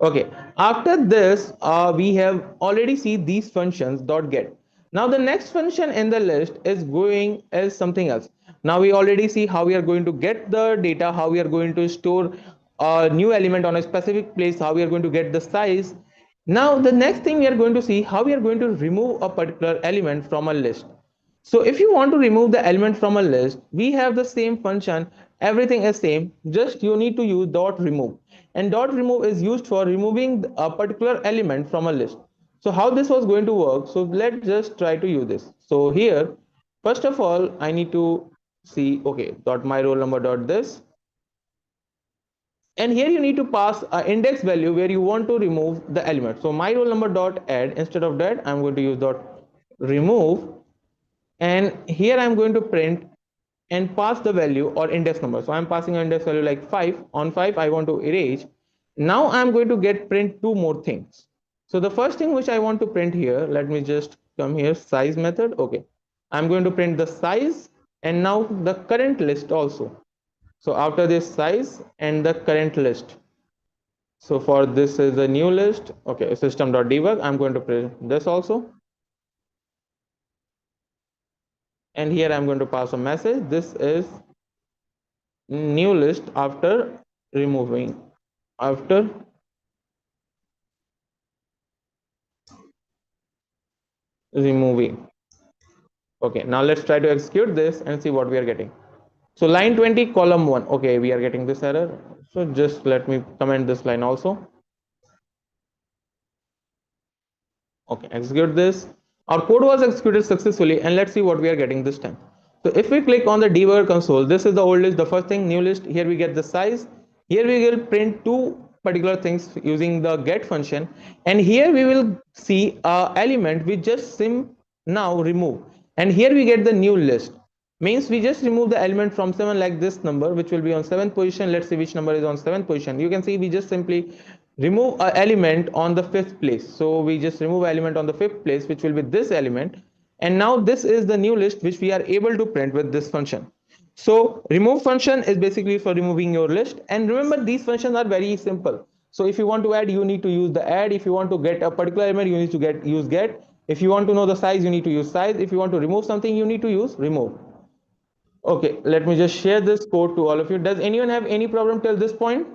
Okay, after this, we have already see these functions dot get. Now the next function in the list is going as something else. Now we already see how we are going to get the data, how we are going to store a new element on a specific place, how we are going to get the size. Now the next thing we are going to see how we are going to remove a particular element from a list. So if you want to remove the element from a list, we have the same function, everything is same, just you need to use dot remove. And dot remove is used for removing a particular element from a list. So how this was going to work, so let's just try to use this. So here, first of all, I need to see, okay, dot my roll number dot this. And here you need to pass an index value where you want to remove the element. So my roll number dot add, instead of that, I'm going to use dot remove, and here I'm going to print and pass the value or index number. So I'm passing an index value like 5. On 5 I want to erase. Now I'm going to get print two more things. So the first thing which I want to print here, let me just come here, size method. Okay, I'm going to print the size and now the current list also. So after this size and the current list. So for this is a new list. Okay, system.debug, I'm going to print this also. And here I'm going to pass a message. This is new list after removing, after removing. Okay, now let's try to execute this and see what we are getting. So line 20 column 1. Okay, we are getting this error. So just let me comment this line also. Okay, execute this. Our code was executed successfully, and let's see what we are getting this time. So if we click on the debugger console, this is the old list, the first thing, new list. Here we get the size. Here we will print two particular things using the get function, and here we will see a element we just now remove, and here we get the new list. Means we just remove the element from 7, like this number which will be on 7th position. Let's see which number is on 7th position. You can see we just simply remove an element on the 5th place. So we just remove element on the 5th place, which will be this element, and now this is the new list which we are able to print with this function. So remove function is basically for removing your list, and remember these functions are very simple. So if you want to add, you need to use the add. If you want to get a particular element, you need to use get. If you want to know the size, you need to use size. If you want to remove something, you need to use remove. Okay, let me just share this code to all of you. Does anyone have any problem till this point?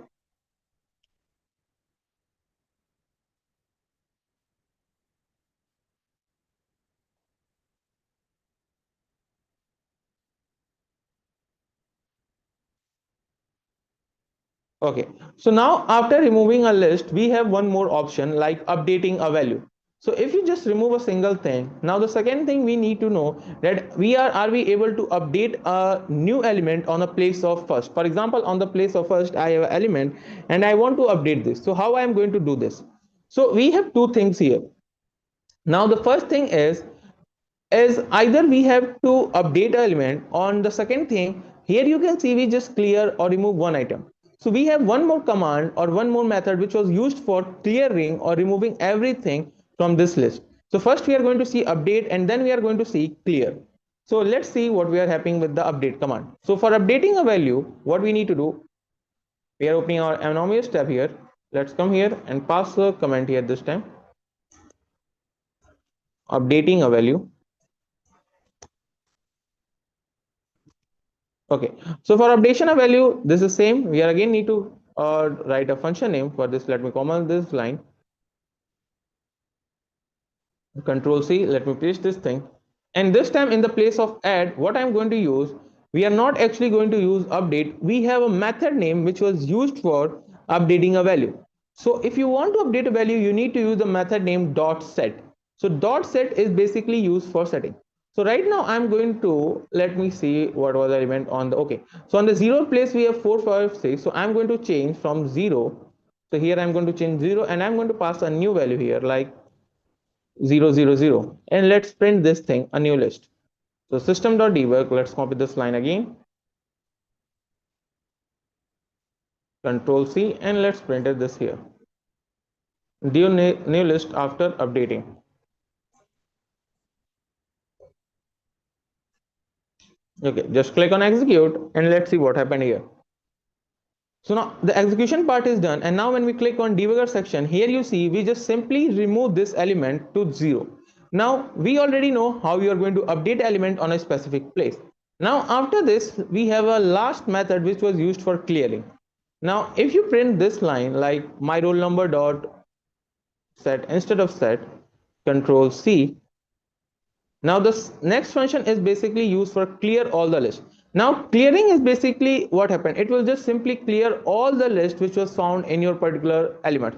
Okay, so now after removing a list, we have one more option like updating a value. So if you just remove a single thing, now the second thing we need to know that are we able to update a new element on a place of first. For example, on the place of first, I have an element and I want to update this. So how I am going to do this? So we have two things here. Now the first thing is either we have to update element. On the second thing, here you can see we just clear or remove one item. So we have one more command or one more method which was used for clearing or removing everything from this list. So first we are going to see update and then we are going to see clear. So let's see what we are having with the update command. So for updating a value, what we need to do, we are opening our anomalous tab here. Let's come here and pass a comment here this time. Updating a value. Okay, so for updation of value, this is same. We are again need to write a function name for this. Let me comment this line. Control C. Let me paste this thing. And this time in the place of add, what I'm going to use, we are not actually going to use update. We have a method name which was used for updating a value. So if you want to update a value, you need to use the method name dot set. So dot set is basically used for setting. So right now I'm going to, let me see what was the element on the, okay. So on the 0 place we have 4, 5, 6. So I'm going to change from 0. So here I'm going to change 0 and I'm going to pass a new value here like 000, and let's print this thing, a new list. So system.debug, let's copy this line again, Control C, and let's print it this here, new list after updating. Okay, just click on execute and let's see what happened here. So now the execution part is done, and now when we click on debugger section, here you see we just simply remove this element to 0. Now we already know how we are going to update element on a specific place. Now after this we have a last method which was used for clearing. Now if you print this line like my roll number dot set instead of set, Control C. Now this next function is basically used for clear all the list. Now clearing is basically what happened. It will just simply clear all the list which was found in your particular element.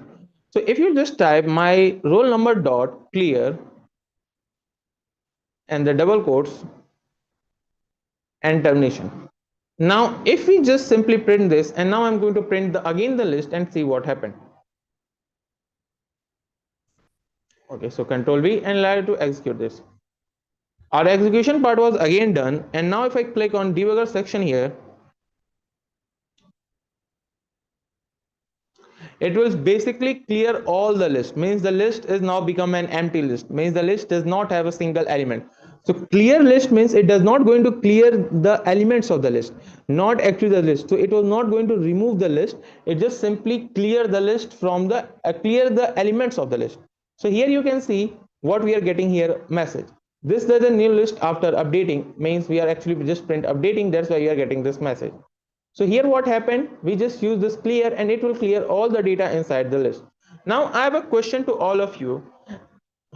So if you just type my roll number dot clear and the double quotes and termination. Now if we just simply print this, and now I'm going to print again the list and see what happened. Okay, so Control V and allow to execute this. Our execution part was again done, and now if I click on debugger section here, it will basically clear all the list, means the list is now become an empty list, means the list does not have a single element. So clear list means it does not going to clear the elements of the list, not actually the list. So it was not going to remove the list, it just simply clear the list from the clear the elements of the list. So here you can see what we are getting here, message this is a new list after updating, means we are actually just print updating, that's why you are getting this message. So here what happened, we just use this clear and it will clear all the data inside the list. Now I have a question to all of you.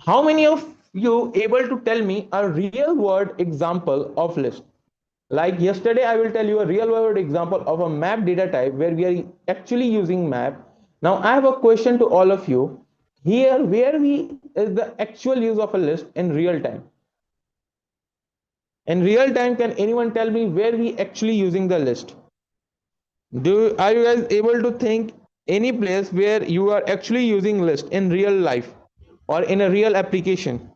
How many of you able to tell me a real world example of list? Like yesterday I will tell you a real world example of a map data type where we are actually using map. Now I have a question to all of you. Here where we is the actual use of a list in real time? In real time, can anyone tell me where we actually using the list? Are you guys able to think any place where you are actually using list in real life or in a real application?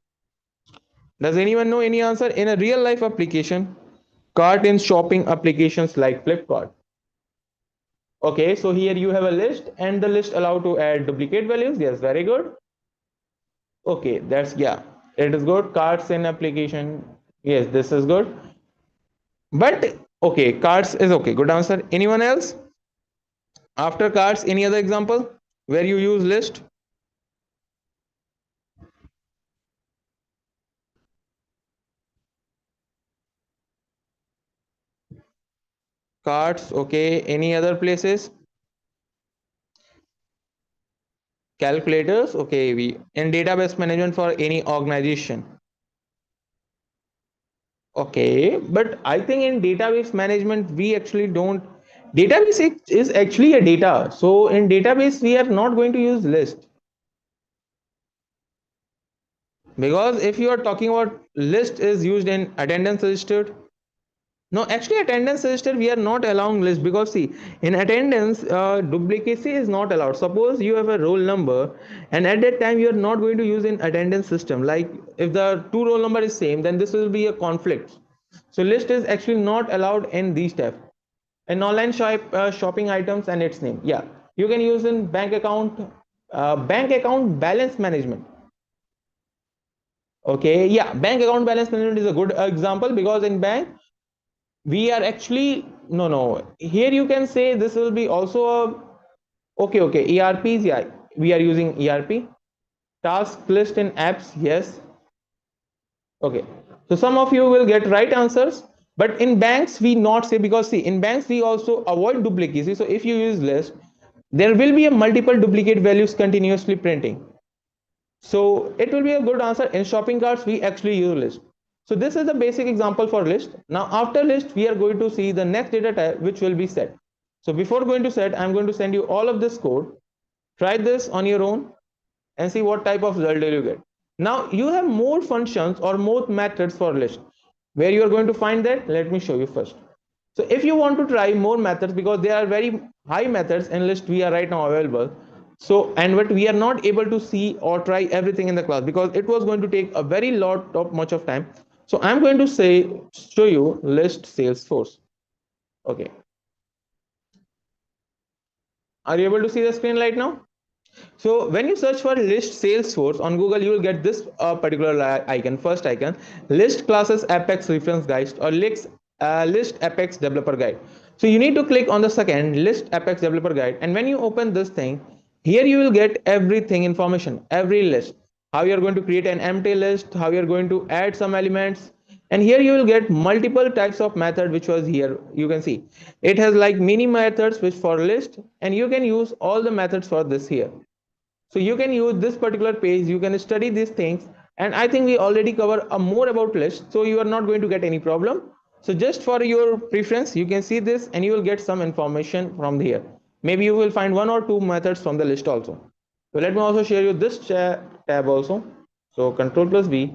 Does anyone know any answer in a real life application? Cart in shopping applications like Flipkart. Okay, so here you have a list and the list allow to add duplicate values. Yes, very good. Okay, that's yeah, it is good. Cards in application. Yes, this is good. But okay, cards is okay. Good answer. Anyone else? After cards, any other example where you use list? cards. Okay, any other places? Calculators. Okay, we in database management for any organization. Okay, but I think in database management we actually don't. Database is actually a data. So in database we are not going to use list, because if you are talking about list is used in attendance register. No, actually attendance register we are not allowing list, because see, in attendance duplicacy is not allowed. Suppose you have a roll number and at that time you are not going to use in attendance system. Like if the two roll number is same, then this will be a conflict. So list is actually not allowed in these tab. In online shopping items and its name, yeah, you can use in bank account balance management. Okay, yeah, bank account balance management is a good example, because in bank we are actually no, here you can say this will be also a okay, ERPs, yeah, we are using ERP. Task list in apps, yes. Okay, so some of you will get right answers, but in banks we not say, because see, in banks we also avoid duplicacy. So if you use list, there will be a multiple duplicate values continuously printing. So it will be a good answer. In shopping carts we actually use list. So this is the basic example for list. Now after list we are going to see the next data type, which will be set. So before going to set, I'm going to send you all of this code. Try this on your own and see what type of result you get. Now you have more functions or more methods for list. Where you are going to find that, let me show you first. So if you want to try more methods, because there are very high methods in list we are right now available, so and but we are not able to see or try everything in the class, because it was going to take a very lot of much of time. So I'm going to show you list Salesforce. Okay, are you able to see the screen right now? So when you search for list Salesforce on Google, you will get this particular icon. First icon, list classes Apex reference guide, or list Apex developer guide. So you need to click on the second, list Apex developer guide, and when you open this thing, here you will get everything information, every list, how you are going to create an empty list, how you are going to add some elements, and here you will get multiple types of method, which was here. You can see it has like mini methods which for list, and you can use all the methods for this here. So you can use this particular page, you can study these things, and I think we already cover a more about list, so you are not going to get any problem. So just for your preference, you can see this and you will get some information from here. Maybe you will find one or two methods from the list also. So let me also share you this tab also. So Control plus V.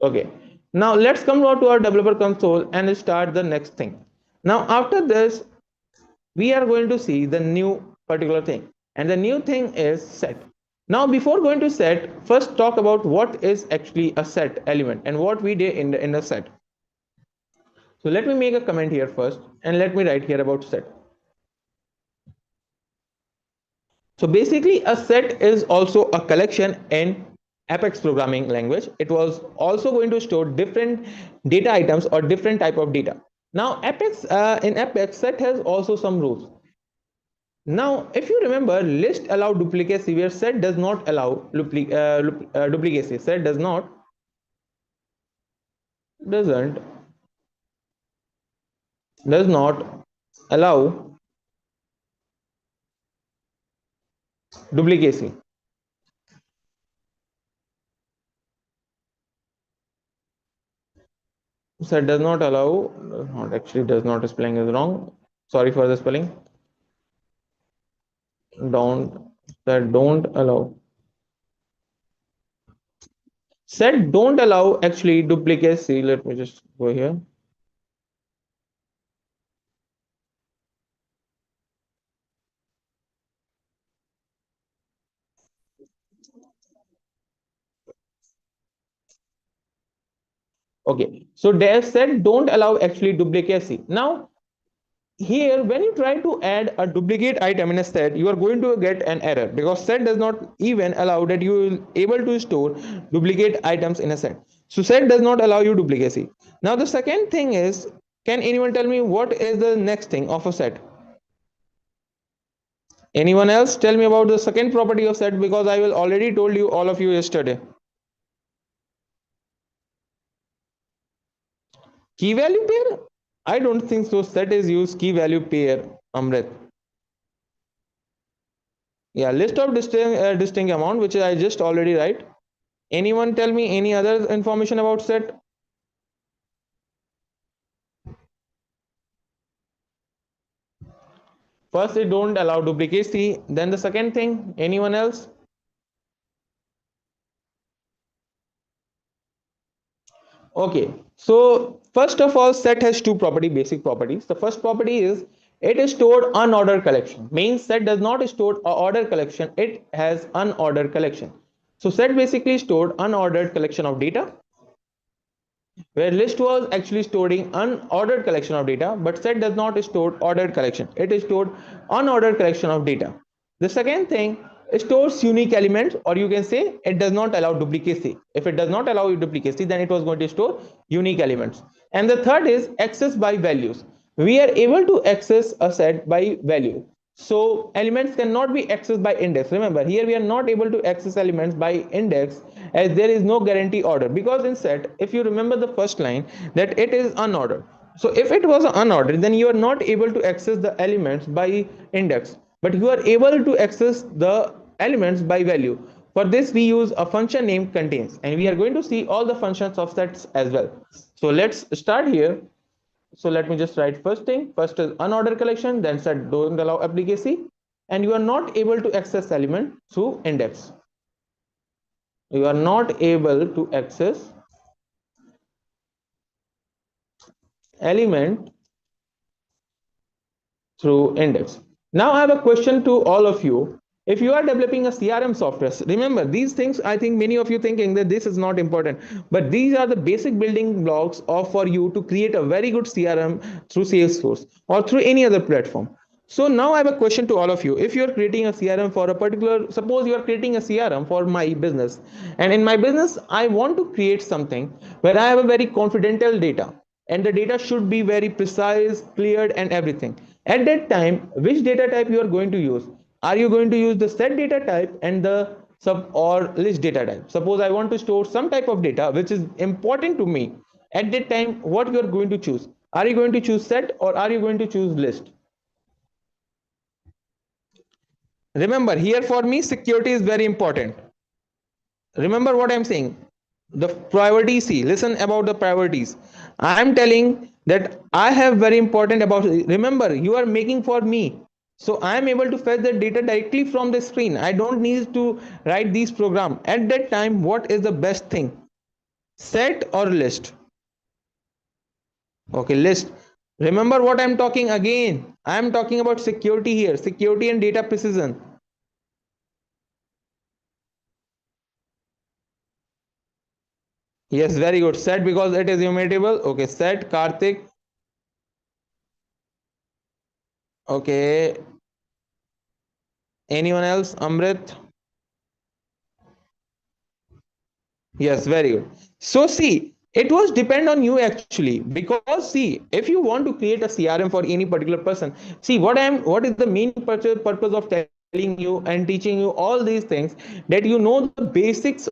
Okay, now let's come out to our developer console and start the next thing. Now after this, we are going to see the new particular thing, and the new thing is set. Now before going to set, first talk about what is actually a set element and what we did in the set. So let me make a comment here first, and let me write here about set. So basically a set is also a collection in Apex programming language. It was also going to store different data items or different type of data. Now in Apex set has also some rules. Now, if you remember, list allow duplicacy, where set does not allow duplicacy. Set doesn't does not allow duplicacy. Set does not allow. Not actually does not, spelling is wrong. Sorry for the spelling. Don't allow. Set don't allow actually duplicacy. Let me just go here. Okay, so their set don't allow actually duplicacy. Now here when you try to add a duplicate item in a set, you are going to get an error, because set does not even allow that you will able to store duplicate items in a set. So set does not allow you duplicacy. Now the second thing is, can anyone tell me what is the next thing of a set? Anyone else tell me about the second property of set, because I will already told you all of you yesterday. Key value pair. I don't think so. Set is used key value pair, Amrit. Yeah, list of distinct amount, which I just already write. Anyone tell me any other information about set? First, it don't allow duplicacy. Then the second thing, anyone else? Okay, so first of all, set has two basic properties. The first property is it is stored unordered collection. Means set does not store a ordered collection, it has unordered collection. So set basically stored unordered collection of data, where list was actually storing unordered collection of data, but set does not store ordered collection. It is stored unordered collection of data. The second thing, it stores unique elements, or you can say it does not allow duplicacy. If it does not allow duplicacy, then it was going to store unique elements. And the third is access by values. We are able to access a set by value. So elements cannot be accessed by index. Remember, here we are not able to access elements by index, as there is no guarantee order, because in set, if you remember the first line, that it is unordered. So if it was unordered, then you are not able to access the elements by index, but you are able to access the elements by value. For this, we use a function named contains, and we are going to see all the functions of sets as well. So let's start here. So let me just write first thing. First is unordered collection, then set don't allow applicacy, and you are not able to access element through index. You are not able to access element through index. Now I have a question to all of you. If you are developing a CRM software, remember these things, I think many of you thinking that this is not important, but these are the basic building blocks of for you to create a very good CRM through Salesforce or through any other platform. So now I have a question to all of you. If you are creating a CRM for a particular, suppose you are creating a CRM for my business, and in my business I want to create something where I have a very confidential data, and the data should be very precise, cleared, and everything. At that time, which data type you are going to use? Are you going to use the set data type and the sub or list data type? Suppose I want to store some type of data which is important to me. At that time, what you are going to choose? Are you going to choose set or are you going to choose list? Remember, here for me, security is very important. Remember what I'm saying. The priority, see, listen about the priorities. I'm telling that I have very important about, remember, you are making for me. So I am able to fetch the data directly from the screen. I don't need to write these program. At that time, what is the best thing? Set or list? Okay, list. Remember what I'm talking again. I'm talking about security here, security and data precision. Yes, very good. Set because it is immutable. Okay, set Karthik. Okay. Anyone else? Amrit? Yes, very good. So see, it was depend on you actually, because see, if you want to create a CRM for any particular person, see what is the main purpose of telling you and teaching you all these things, that you know the basics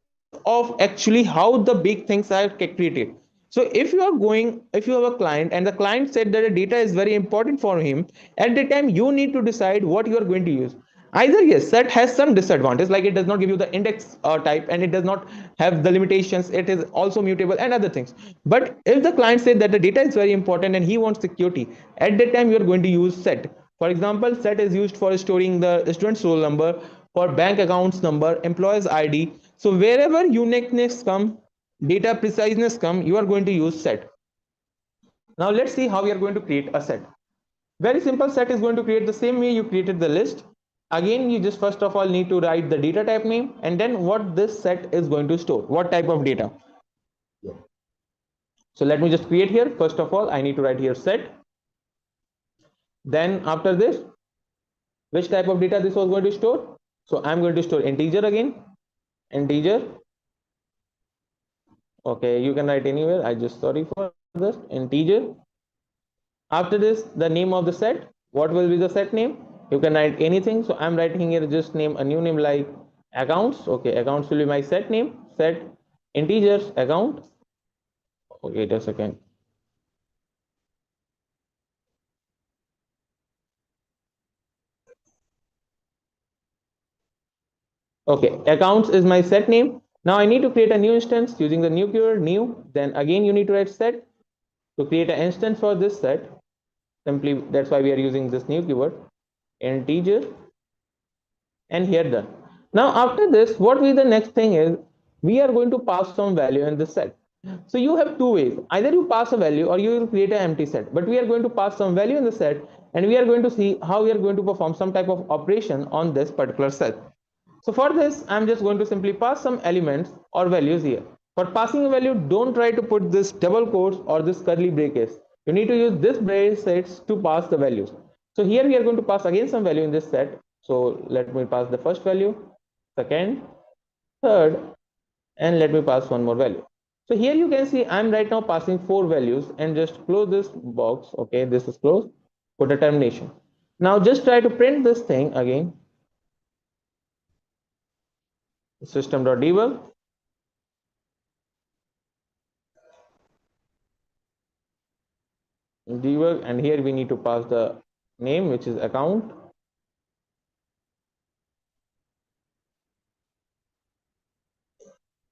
of actually how the big things are created. So if you have a client and the client said that the data is very important for him, at the time you need to decide what you are going to use. Either yes, set has some disadvantage, like it does not give you the index type, and it does not have the limitations, it is also mutable and other things. But if the client said that the data is very important and he wants security, at that time you are going to use set. For example, set is used for storing the student's roll number, for bank accounts number, employees ID. So wherever uniqueness come, data preciseness come, you are going to use set. Now let's see how we are going to create a set. Very simple. Set is going to create the same way you created the list. Again, you just first of all need to write the data type name, and then what this set is going to store, what type of data. So let me just create here. First of all, I need to write here set. Then after this, which type of data this was going to store? So I'm going to store integer again. Integer. Okay, you can write anywhere. I just sorry for this. Integer. After this, the name of the set. What will be the set name? You can write anything. So I'm writing here just name a new name like accounts. Okay, accounts will be my set name. Set integers account. Okay, wait a second. Okay, accounts is my set name. Now I need to create a new instance using the new keyword new. Then again you need to write set to create an instance for this set. Simply that's why we are using this new keyword integer, and here done. Now after this, what we the next thing is we are going to pass some value in this set. So you have two ways: either you pass a value or you will create an empty set. But we are going to pass some value in the set, and we are going to see how we are going to perform some type of operation on this particular set. So for this, I'm just going to simply pass some elements or values here. For passing a value, don't try to put this double quotes or this curly brackets. You need to use this brackets to pass the values. So here we are going to pass again some value in this set. So let me pass the first value, second, third, and let me pass one more value. So here you can see I'm right now passing four values, and just close this box. Okay, this is closed. Put a termination. Now just try to print this thing again. System.debug. Debug, and here we need to pass the name, which is account.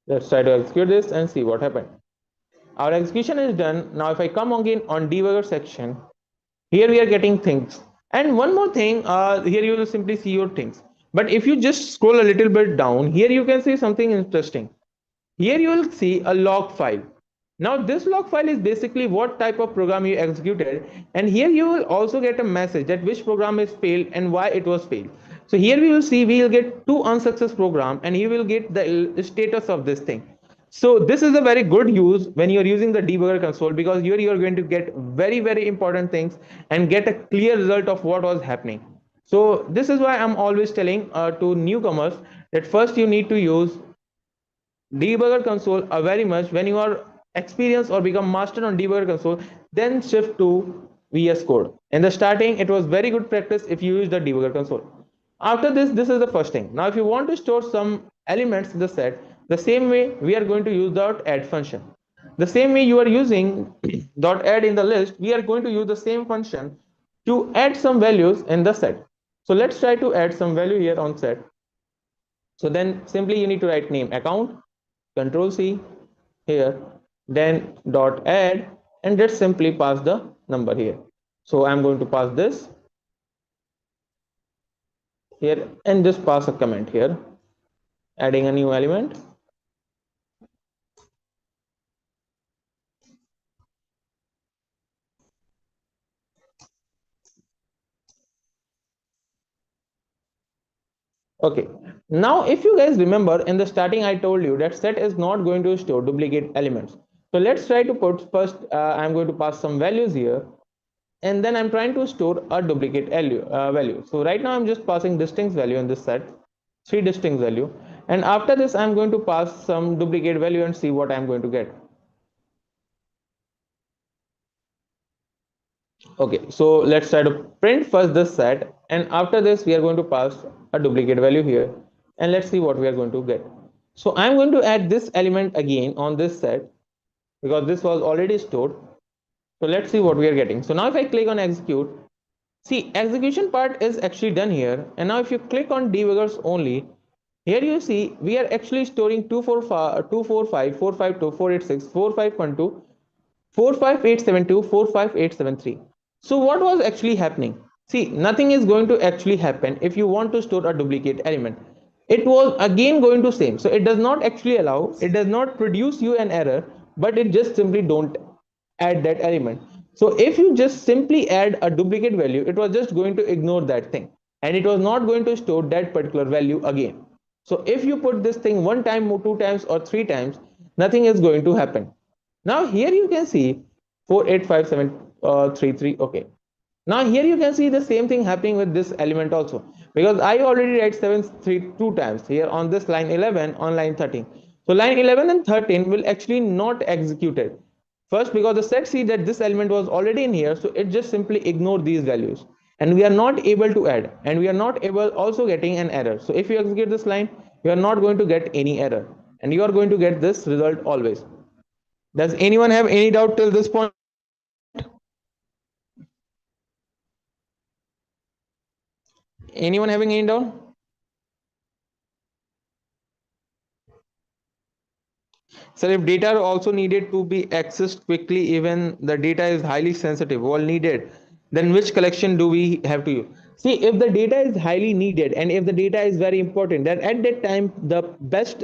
Let's try to execute this and see what happened. Our execution is done. Now if I come again on debugger section, here we are getting things. And one more thing, here you will simply see your things. But if you just scroll a little bit down, here you can see something interesting. Here you will see a log file. Now this log file is basically what type of program you executed, and here you will also get a message that which program is failed and why it was failed. So here we will see we will get two unsuccessful program, and you will get the status of this thing. So this is a very good use when you're using the debugger console, because here you're going to get very important things and get a clear result of what was happening. So this is why I'm always telling to newcomers that first you need to use debugger console very much. When you are experienced or become master on debugger console, then shift to VS Code. In the starting, it was very good practice if you use the debugger console. After this is the first thing. Now if you want to store some elements in the set, the same way we are going to use dot add function. The same way you are using dot add in the list, we are going to use the same function to add some values in the set. So let's try to add some value here on set. So then simply you need to write name account, control C here, then dot add, and just simply pass the number here. So I'm going to pass this here and just pass a comment here, adding a new element. Okay, now if you guys remember in the starting I told you that set is not going to store duplicate elements. So let's try to put first I'm going to pass some values here, and then I'm trying to store a duplicate value. So right now I'm just passing distinct value in this set, three distinct value, and after this I'm going to pass some duplicate value and see what I'm going to get. Okay, so let's try to print first this set, and after this we are going to pass a duplicate value here, and let's see what we are going to get. So I'm going to add this element again on this set because this was already stored. So let's see what we are getting. So now if I click on execute, see, execution part is actually done here, and now if you click on debuggers only, here you see we are actually storing 245, 245, 452, 486, 4512, 45872, 45873. So what was actually happening? See, nothing is going to actually happen if you want to store a duplicate element. It was again going to same. So it does not actually allow, it does not produce you an error, but it just simply don't add that element. So if you just simply add a duplicate value, it was just going to ignore that thing, and it was not going to store that particular value again. So if you put this thing one time, two times, or three times, nothing is going to happen. Now here you can see 485733. Okay, now here you can see the same thing happening with this element also, because I already write 732 times here on this line 11 on line 13. So line 11 and 13 will actually not execute it. First, because the set see that this element was already in here, so it just simply ignore these values, and we are not able to add, and we are not able also getting an error. So if you execute this line, you are not going to get any error, and you are going to get this result always. Does anyone have any doubt till this point? Anyone having any doubt? So if data are also needed to be accessed quickly, even the data is highly sensitive or needed, then which collection do we have to use? See, if the data is highly needed and if the data is very important, then at that time the best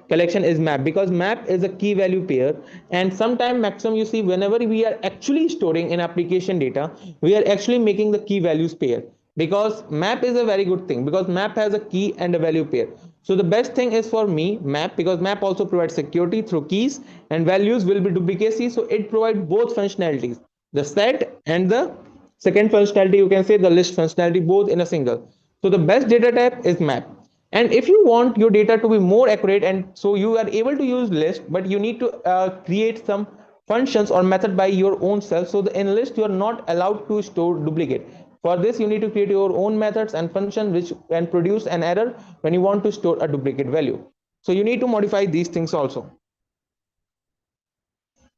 collection is map, because map is a key value pair. And sometime maximum, you see, whenever we are actually storing in application data, we are actually making the key values pair, because map is a very good thing, because map has a key and a value pair. So the best thing is for me map, because map also provides security through keys, and values will be duplicacy, so it provides both functionalities, the set and the second functionality, you can say the list functionality, both in a single. So the best data type is map. And if you want your data to be more accurate, and so you are able to use list, but you need to create some functions or method by your own self. So in list you are not allowed to store duplicate. For this you need to create your own methods and functions which can produce an error when you want to store a duplicate value. So you need to modify these things also.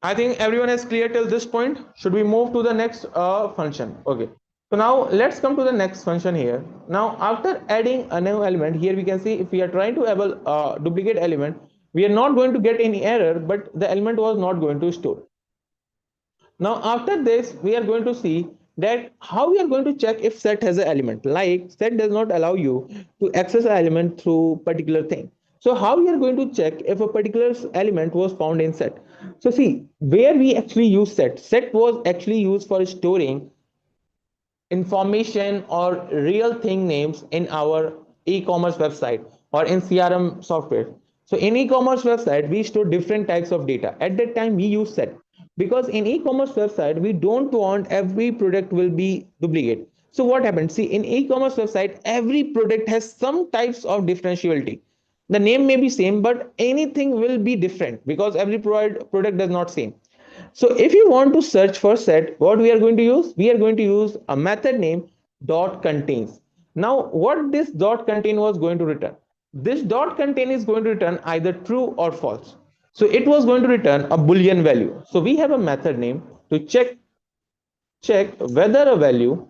I think everyone is clear till this point. Should we move to the next function? Okay. So now let's come to the next function here. Now after adding a new element, here we can see if we are trying to have a duplicate element, we are not going to get any error, but the element was not going to store. Now after this, we are going to see that how we are going to check if set has an element. Like set does not allow you to access an element through particular thing. So how we are going to check if a particular element was found in set? So see, where we actually use set. Set was actually used for storing information or real thing names in our e-commerce website or in CRM software. So in e-commerce website, we store different types of data. At that time, we use set, because in e-commerce website, we don't want every product will be duplicate. So what happens? See, in e-commerce website, every product has some types of differentiality. The name may be same, but anything will be different, because every product does not same. So if you want to search for set, what we are going to use? We are going to use a method name dot contains. Now what this dot contain was going to return? This dot contain is going to return either true or false. So it was going to return a boolean value. So we have a method name to check whether a value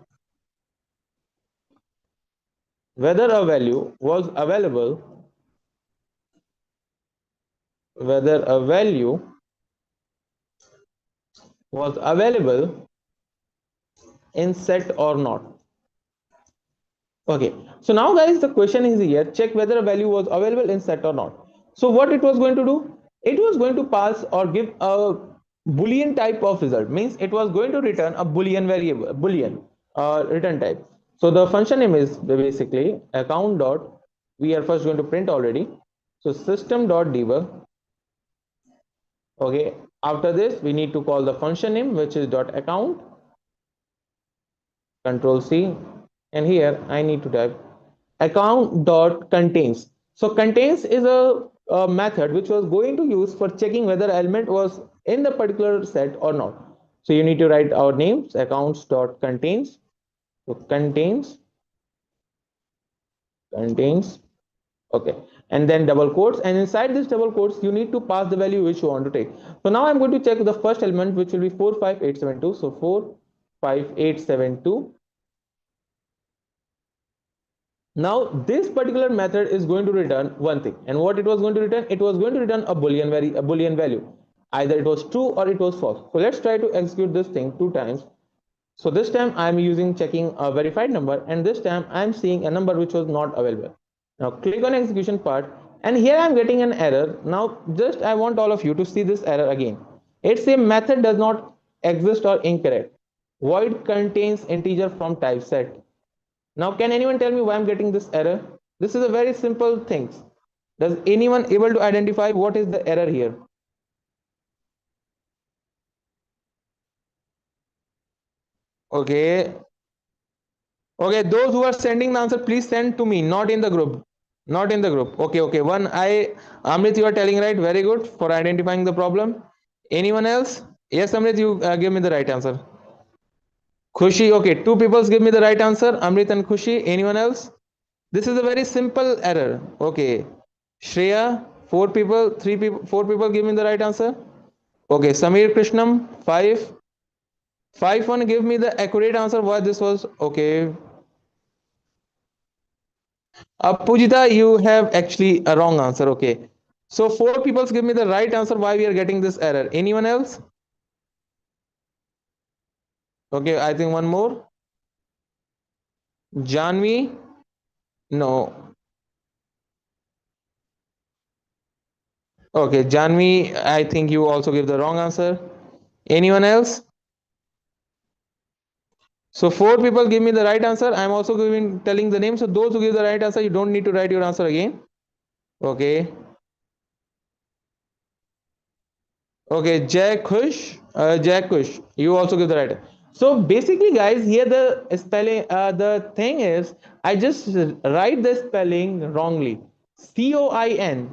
was available, whether a value was available in set or not. Okay, so now guys, the question is here, check whether a value was available in set or not. So what it was going to do? It was going to pass or give a boolean type of result, means it was going to return a boolean variable, boolean return type. So the function name is basically account dot, we are first going to print already, so system dot debug. Okay, after this we need to call the function name, which is dot account, control C, and here I need to type account dot contains. So contains is a method which was going to use for checking whether element was in the particular set or not. So you need to write our names, accounts dot contains. So contains, okay, and then double quotes, and inside this double quotes you need to pass the value which you want to take. So now I'm going to check the first element, which will be 45872. So 45872. Now this particular method is going to return one thing, and what it was going to return? It was going to return a boolean value. Either it was true or it was false. So let's try to execute this thing 2 times. So this time I'm using checking a verified number, and this time I'm seeing a number which was not available. Now click on execution part, and here I'm getting an error. Now just I want all of you to see this error again. It's a method does not exist or incorrect. Void contains integer from type set. Now can anyone tell me why I'm getting this error? This is a very simple thing. Does anyone able to identify what is the error here? Okay. Okay, those who are sending the answer, please send to me, not in the group. Not in the group. Okay, okay. Amrit, you are telling right. Very good for identifying the problem. Anyone else? Yes, Amrit, you give me the right answer. Khushi, okay. 2 people give me the right answer. Amrit and Khushi. Anyone else? This is a very simple error. Okay. Shreya, 4 people, 3 people, 4 people give me the right answer. Okay, Samir Krishnam, 5. 5-1 give me the accurate answer why this was okay. Pujita, you have actually a wrong answer. Okay. So 4 people give me the right answer why we are getting this error. Anyone else? Okay, I think one more. Janvi? No. Okay, Janvi, I think you also give the wrong answer. Anyone else? So 4 people give me the right answer. I'm also telling the name. So those who give the right answer, you don't need to write your answer again. Okay. Okay, Jai Kush, you also give the right. So basically, guys, here the spelling, the thing is, I just write the spelling wrongly. COIN.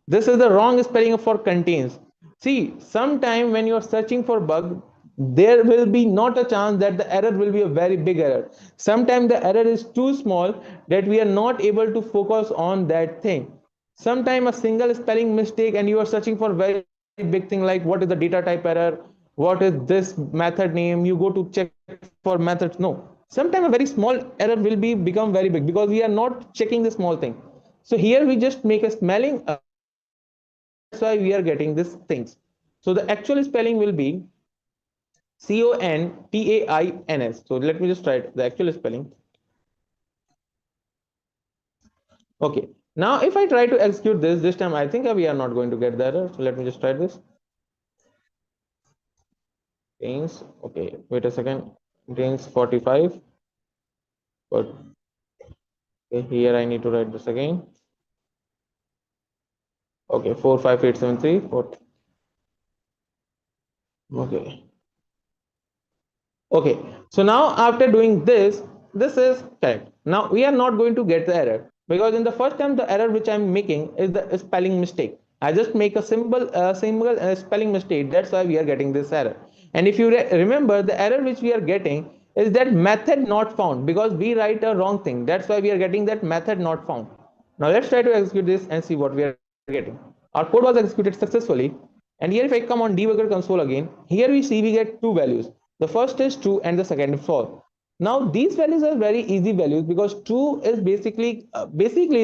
This is the wrong spelling for contains. See, sometime when you are searching for bug, there will be not a chance that the error will be a very big error. Sometimes the error is too small that we are not able to focus on that thing. Sometimes a single spelling mistake and you are searching for very big thing like what is the data type error, what is this method name, you go to check for methods. No, sometimes a very small error will be become very big because we are not checking the small thing. So here we just make a spelling, that's why we are getting these things. So the actual spelling will be CONTAINS. So let me just write the actual spelling. Okay, now if I try to execute this time I think we are not going to get the error. So let me just try this. Gains, okay, wait a second. Gains 45, but okay, here I need to write this again. Okay, 45873 4. Okay. Okay, so now after doing this, this is correct. Now we are not going to get the error because in the first time the error which I'm making is the spelling mistake. I just make a simple spelling mistake. That's why we are getting this error. And if you remember, the error which we are getting is that method not found because we write a wrong thing. That's why we are getting that method not found. Now let's try to execute this and see what we are getting. Our code was executed successfully. And here if I come on debugger console again, here we see we get two values. The first is true and the second is false. Now these values are very easy values because true is basically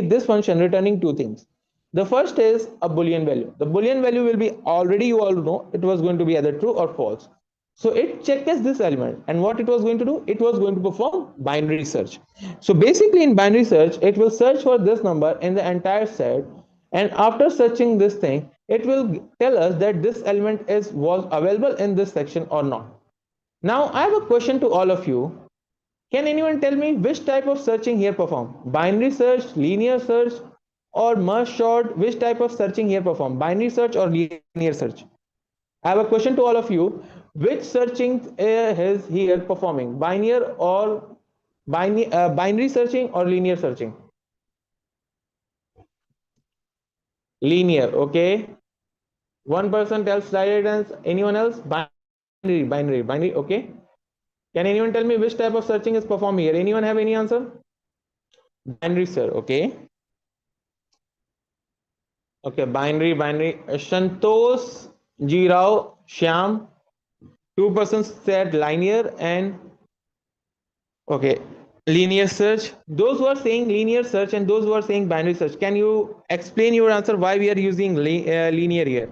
this function returning two things. The first is a boolean value. The boolean value will be already you all know it was going to be either true or false. So it checks this element and what it was going to do, it was going to perform binary search. So basically in binary search, it will search for this number in the entire set, and after searching this thing, it will tell us that this element was available in this section or not. Now I have a question to all of you. Can anyone tell me which type of searching here perform? Binary search, linear search, or merge sort? Which type of searching here perform? Binary search or linear search? I have a question to all of you. Which searching is here performing? Binary searching or linear searching? Linear, okay. One person tells right answer. Anyone else? Binary, okay. Can anyone tell me which type of searching is performed here? Anyone have any answer? Binary, sir, okay. Okay, binary. Shantosh, Jirao, Shyam. Two persons said linear and okay, linear search. Those who are saying linear search and those who are saying binary search, can you explain your answer why we are using linear here?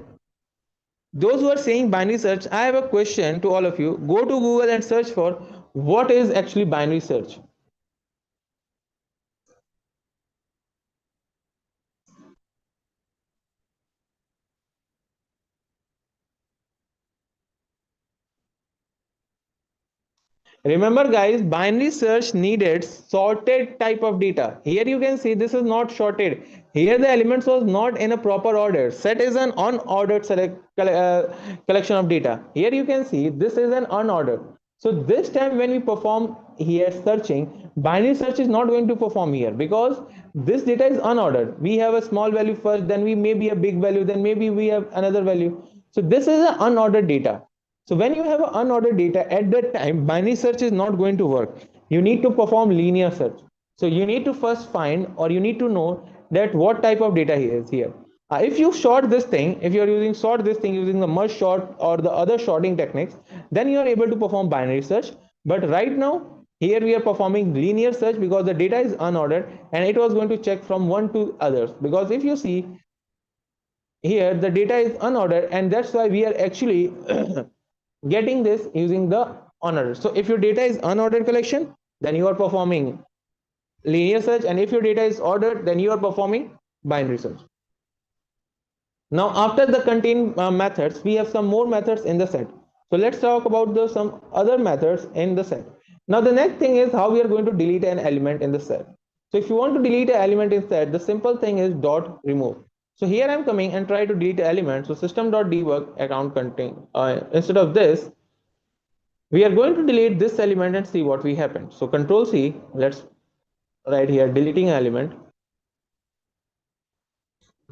Those who are saying binary search, I have a question to all of you. Go to Google and search for what is actually binary search. Remember guys, binary search needed sorted type of data. Here you can see this is not sorted. Here the elements was not in a proper order. Set is an unordered collection of data. Here you can see this is an unordered. So this time when we perform here searching, binary search is not going to perform here because this data is unordered. We have a small value first, then we maybe a big value, then maybe we have another value. So this is an unordered data. So when you have unordered data at that time, binary search is not going to work. You need to perform linear search. So you need to first find or you need to know that what type of data is here. If you sort this thing, if you are using sort this thing using the merge sort or the other sorting techniques, then you are able to perform binary search. But right now, here we are performing linear search because the data is unordered and it was going to check from one to others. Because if you see, here the data is unordered, and that's why we are actually getting this using the unordered. So if your data is unordered collection, then you are performing linear search, and if your data is ordered, then you are performing binary search. Now after the contain methods, we have some more methods in the set. So let's talk about some other methods in the set. Now the next thing is how we are going to delete an element in the set. So if you want to delete an element in set, the simple thing is dot remove. So here I'm coming and try to delete an element. So system.debug account contain. Instead of this, we are going to delete this element and see what we happen. So Control C, let's write here deleting element,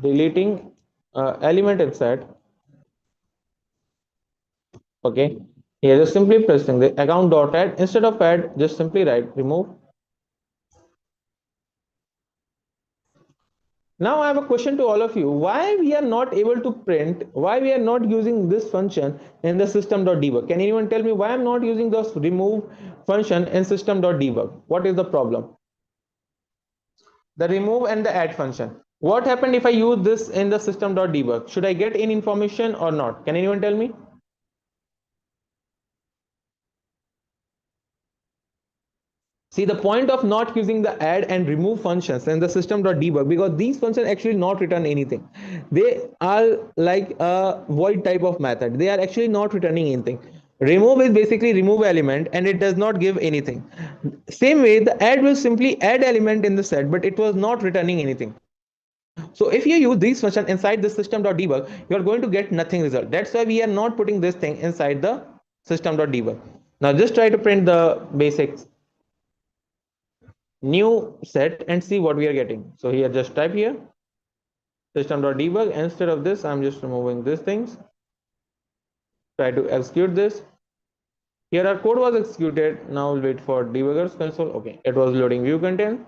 deleting element in set. Okay, here just simply pressing the account dot add. Instead of add, just simply write remove. Now I have a question to all of you. Why we are not able to print, why we are not using this function in the system.debug? Can anyone tell me why I'm not using this remove function in system.debug? What is the problem? The remove and the add function. What happened if I use this in the system.debug? Should I get any information or not? Can anyone tell me? See, the point of not using the add and remove functions in the system.debug, because these functions actually not return anything. They are like a void type of method. They are actually not returning anything. Remove is basically remove element and it does not give anything. Same way, the add will simply add element in the set, but it was not returning anything. So if you use these functions inside the system.debug, you are going to get nothing result. That's why we are not putting this thing inside the system.debug. Now just try to print the basics new set and see what we are getting. So here just type here system.debug. Instead of this, I'm just removing these things. Try to execute this. Here our code was executed. Now we'll wait for debugger's console. Okay, it was loading view content.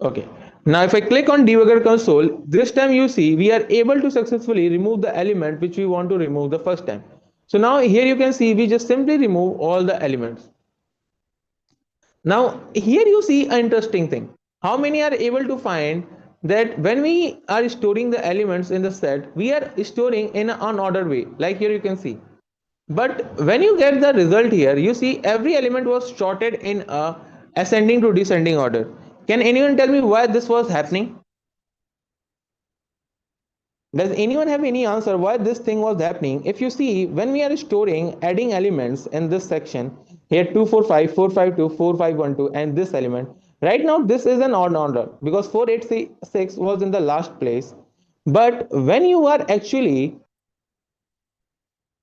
Okay, now if I click on debugger console, this time you see we are able to successfully remove the element which we want to remove the first time. So now here you can see we just simply remove all the elements. Now here you see an interesting thing. How many are able to find that when we are storing the elements in the set, we are storing in an unordered way, like here you can see. But when you get the result here, you see every element was sorted in a ascending to descending order. Can anyone tell me why this was happening? Does anyone have any answer why this thing was happening? If you see, when we are storing, adding elements in this section, here 245, 452, 4512, and this element, right now this is an odd order because 486 was in the last place. But when you are actually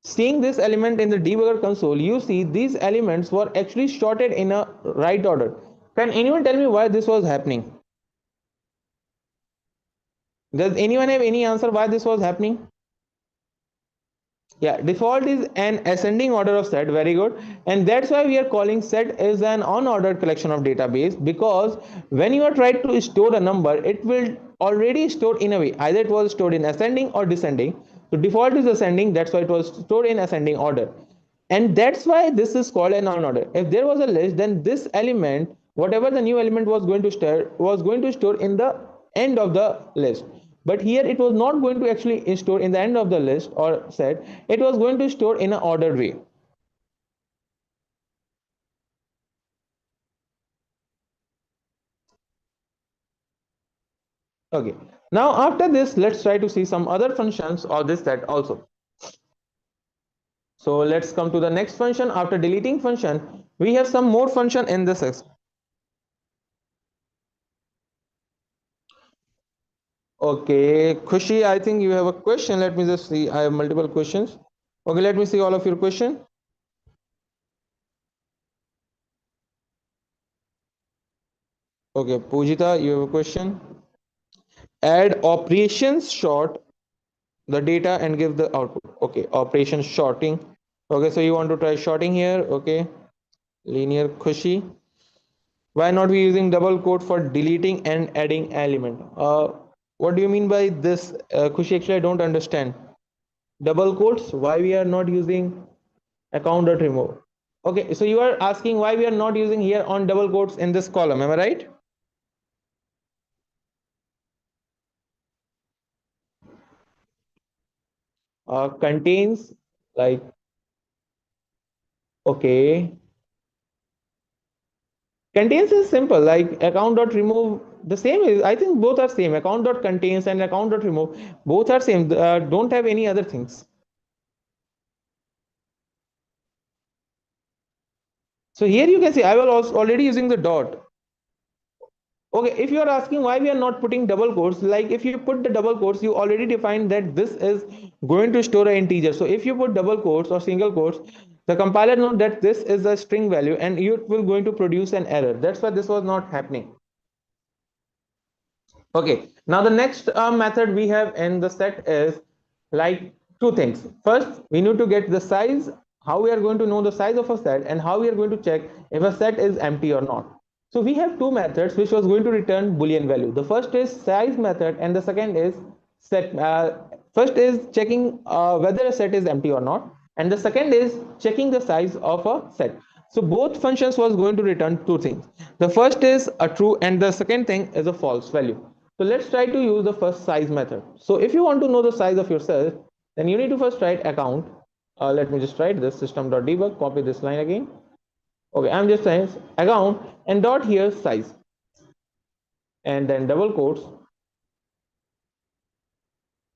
seeing this element in the debugger console, you see these elements were actually sorted in a right order. Can anyone tell me why this was happening? Does anyone have any answer why this was happening? Yeah, default is an ascending order of set. Very good. And that's why we are calling set is an unordered collection of database, because when you are trying to store a number, it will already store in a way. Either it was stored in ascending or descending. So default is ascending. That's why it was stored in ascending order. And that's why this is called an unordered. If there was a list, then this element, whatever the new element was going to store in the end of the list. But here it was not going to actually store in the end of the list or set. It was going to store in an ordered way. Okay. Now after this, let's try to see some other functions of this set also. So let's come to the next function. After deleting function, we have some more function in this section. Okay, Khushi, I think you have a question. Let me just see. I have multiple questions. Okay, let me see all of your question. Okay, Pujita, you have a question. Add operations short the data and give the output. Okay, operation sorting. Okay, so you want to try sorting here. Okay, linear Khushi. Why not we using double quote for deleting and adding element? What do you mean by this, Khushi? Actually, I don't understand. Double quotes. Why we are not using account.remove? Okay, so you are asking why we are not using here on double quotes in this column. Am I right? contains, like, okay, contains is simple, like account dot remove. The same is, I think both are same. Account dot contains and account dot remove, both are same. Don't have any other things. So here you can see I was also already using the dot. Okay, if you are asking why we are not putting double quotes, like if you put the double quotes, you already defined that this is going to store an integer. So if you put double quotes or single quotes, the compiler knows that this is a string value and you will going to produce an error. That's why this was not happening. Okay, now the next method we have in the set is like two things. First, we need to get the size, how we are going to know the size of a set, and how we are going to check if a set is empty or not. So we have two methods which was going to return Boolean value. The first is size method and the second is set. First is checking whether a set is empty or not, and the second is checking the size of a set. So both functions was going to return two things. The first is a true and the second thing is a false value. So let's try to use the first size method. So if you want to know the size of your cell, then you need to first write account. Let me just write this system.debug, copy this line again. Okay, I'm just saying account and dot here size. And then double quotes.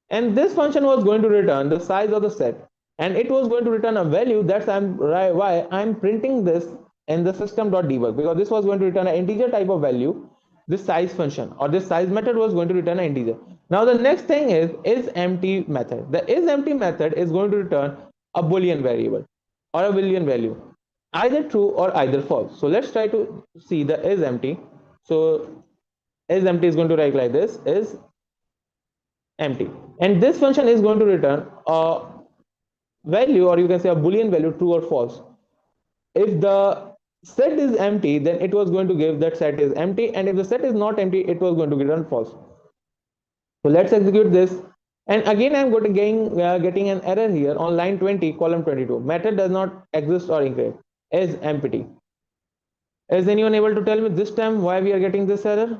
And this function was going to return the size of the set. And it was going to return a value. That's why I'm printing this in the system.debug, because this was going to return an integer type of value. This size function or this size method was going to return an integer. Now the next thing is empty method. The is empty method is going to return a boolean variable or a boolean value, either true or either false. So let's try to see the is empty. So is empty is going to write like this, is empty, and this function is going to return a value, or you can say a boolean value, true or false. If the set is empty, then it was going to give that set is empty, and if the set is not empty, it was going to return false. So let's execute this, and again I'm going to getting an error here on line 20, column 22. Method does not exist or incorrect, is empty. Is anyone able to tell me this time why we are getting this error?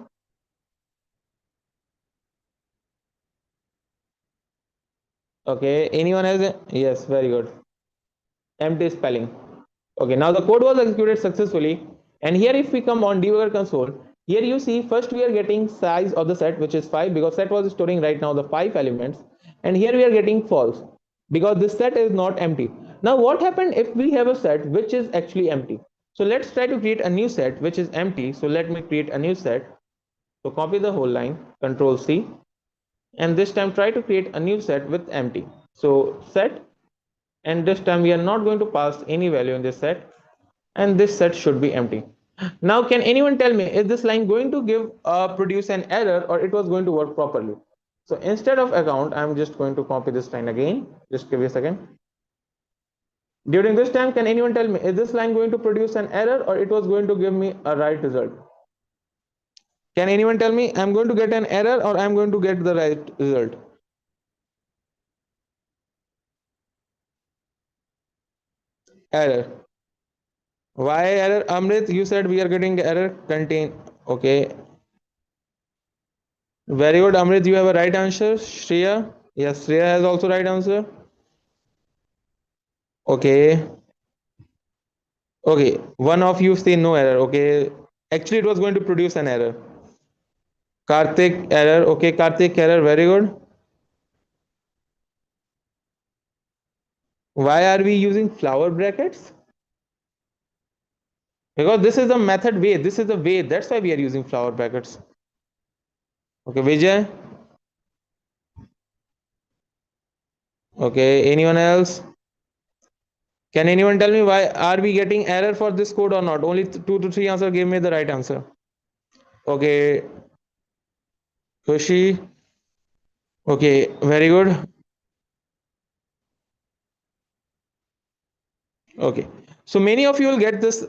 Okay, anyone has a, yes, very good, empty spelling. Okay, now the code was executed successfully, and here if we come on debugger console, here you see first we are getting size of the set, which is 5, because set was storing right now the 5 elements, and here we are getting false because this set is not empty. Now what happened if we have a set which is actually empty? So let's try to create a new set which is empty. So let me create a new set. So copy the whole line, Control C, and this time try to create a new set with empty. So set, and this time we are not going to pass any value in this set, and this set should be empty. Now can anyone tell me, is this line going to give produce an error, or it was going to work properly? So instead of account, I'm just going to copy this line again. Just give me a second. During this time, can anyone tell me, is this line going to produce an error, or it was going to give me a right result? Can anyone tell me, I'm going to get an error or I'm going to get the right result? Error. Why error? Amrit, you said we are getting error contain. Okay. Very good, Amrit. You have a right answer. Shreya. Yes, Shreya has also right answer. Okay. Okay. One of you say no error. Okay. Actually, it was going to produce an error. Karthik error. Okay, Karthik error. Very good. Why are we using flower brackets? Because this is the method way. This is the way. That's why we are using flower brackets. Okay, Vijay. Okay, anyone else? Can anyone tell me why are we getting error for this code or not? Only 2 to 3 answer gave me the right answer. Okay, Kushi. Okay, very good. Okay, so many of you will get this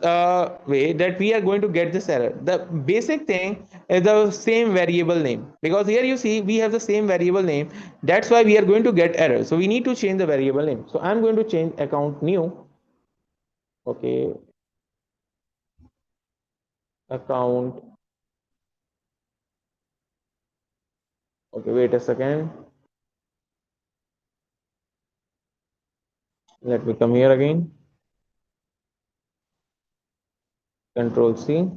way that we are going to get this error. The basic thing is the same variable name, because here you see we have the same variable name. That's why we are going to get error. So we need to change the variable name. So I'm going to change account new. Okay, account. Okay, wait a second. Let me come here again. Control C.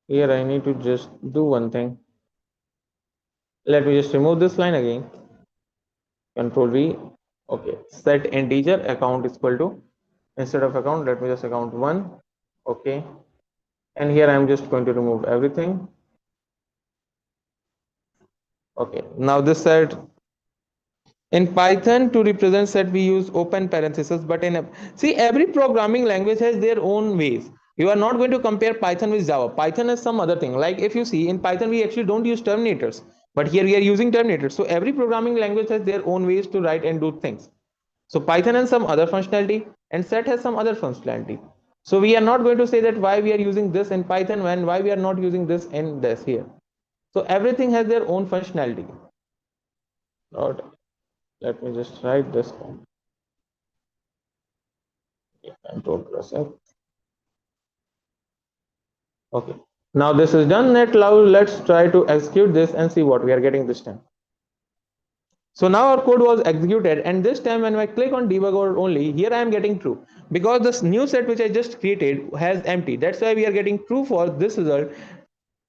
Here I need to just do one thing. Let me just remove this line again. Control V. Okay. Set integer account is equal to, instead of account, let me just account 1. Okay. And here I am just going to remove everything. Okay. Now this set, in Python to represent set we use open parenthesis, but in see, every programming language has their own ways. You are not going to compare Python with Java. Python is some other thing. Like if you see in Python we actually don't use terminators, but here we are using terminators. So every programming language has their own ways to write and do things. So Python has some other functionality and set has some other functionality. So we are not going to say that why we are using this in Python when why we are not using this in this here. So everything has their own functionality. Let me just write this down. Control plus F. Okay. Now this is done. Let's try to execute this and see what we are getting this time. So now our code was executed, and this time when I click on debugger only, here I am getting true because this new set which I just created has empty. That's why we are getting true for this result,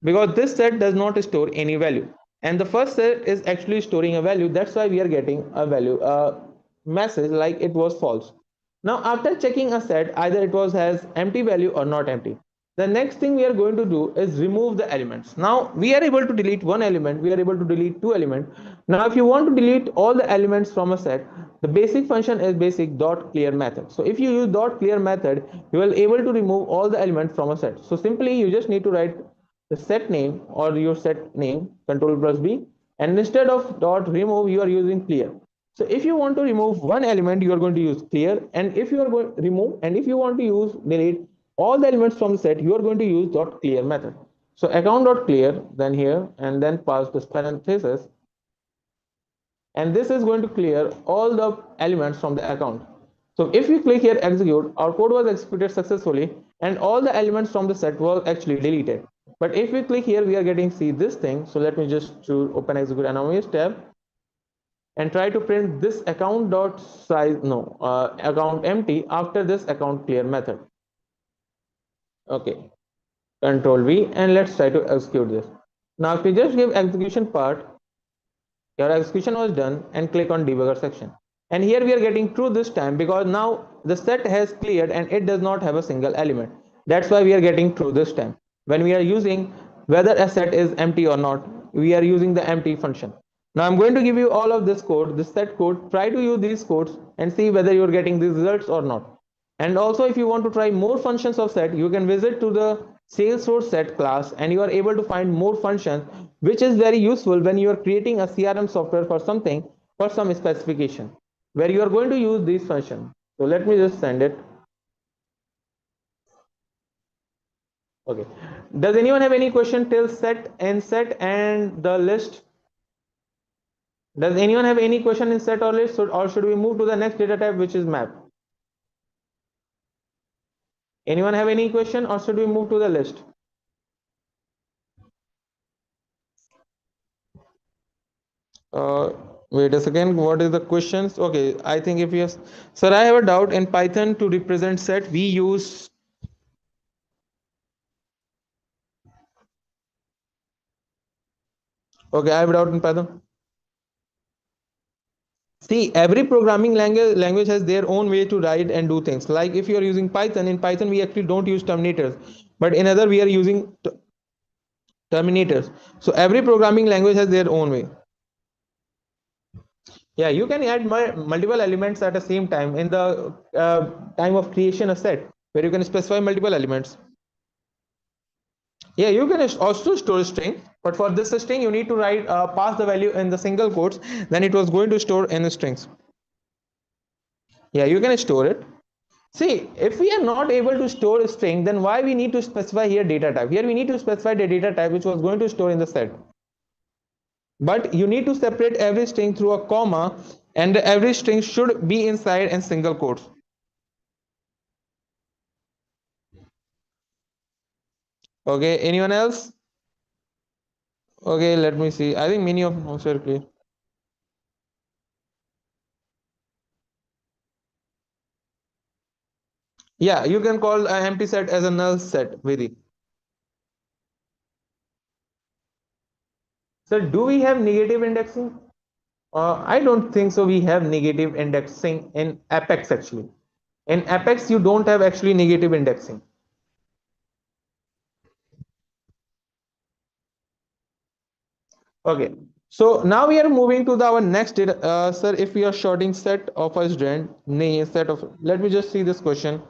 because this set does not store any value, and the first set is actually storing a value. That's why we are getting a value, a message like it was false. Now after checking a set, either it was has empty value or not empty, the next thing we are going to do is remove the elements. Now we are able to delete one element, we are able to delete two elements. Now if you want to delete all the elements from a set, the basic function is basic dot clear method. So if you use dot clear method, you will able to remove all the elements from a set. So simply you just need to write the set name or your set name, control plus B, and instead of dot remove you are using clear. So if you want to remove one element, you are going to use clear, and if you are going to remove, and if you want to use delete all the elements from the set, you are going to use dot clear method. So account dot clear, then here, and then pass this parenthesis, and this is going to clear all the elements from the account. So if we click here execute, our code was executed successfully and all the elements from the set were actually deleted. But if we click here, we are getting see this thing. So let me just open execute anomalies tab and try to print this account dot size, no, account empty after this account clear method. Okay, control V, and let's try to execute this. Now if we just give execution part, your execution was done, and click on debugger section, and here we are getting true this time because now the set has cleared and it does not have a single element. That's why we are getting true this time. When we are using whether a set is empty or not, we are using the empty function. Now I'm going to give you all of this code, this set code. Try to use these codes and see whether you're getting these results or not. And also if you want to try more functions of set, you can visit to the Salesforce set class and you are able to find more functions, which is very useful when you are creating a CRM software for something, for some specification where you are going to use these functions. So let me just send it. Okay. Does anyone have any question till set and the list? Does anyone have any question in set or list, or should we move to the next data type, which is map? Anyone have any question, or should we move to the list? Wait a second, what is the questions? Okay, I think if yes, sir, I have a doubt. In Python to represent set we use, okay, I have a doubt in Python. See, every programming language has their own way to write and do things. Like if you are using Python, in Python we actually don't use terminators, but in other we are using terminators. So every programming language has their own way. Yeah, you can add multiple elements at the same time in the time of creation a set where you can specify multiple elements. Yeah, you can also store a string, but for this string you need to write pass the value in the single quotes, then it was going to store in the strings. Yeah, you can store it. See, if we are not able to store a string, then why we need to specify here data type? Here we need to specify the data type which was going to store in the set. But you need to separate every string through a comma, and every string should be inside in single quotes. Okay, anyone else? Okay, let me see. I think many of them are clear. Yeah, you can call an empty set as a null set, Vedi. So do we have negative indexing? I don't think so. We have negative indexing in Apex actually. In Apex, you don't have actually negative indexing. Okay. So now we are moving to our next data. Sir, if we are sorting set of a student, name set of. Let me just see this question.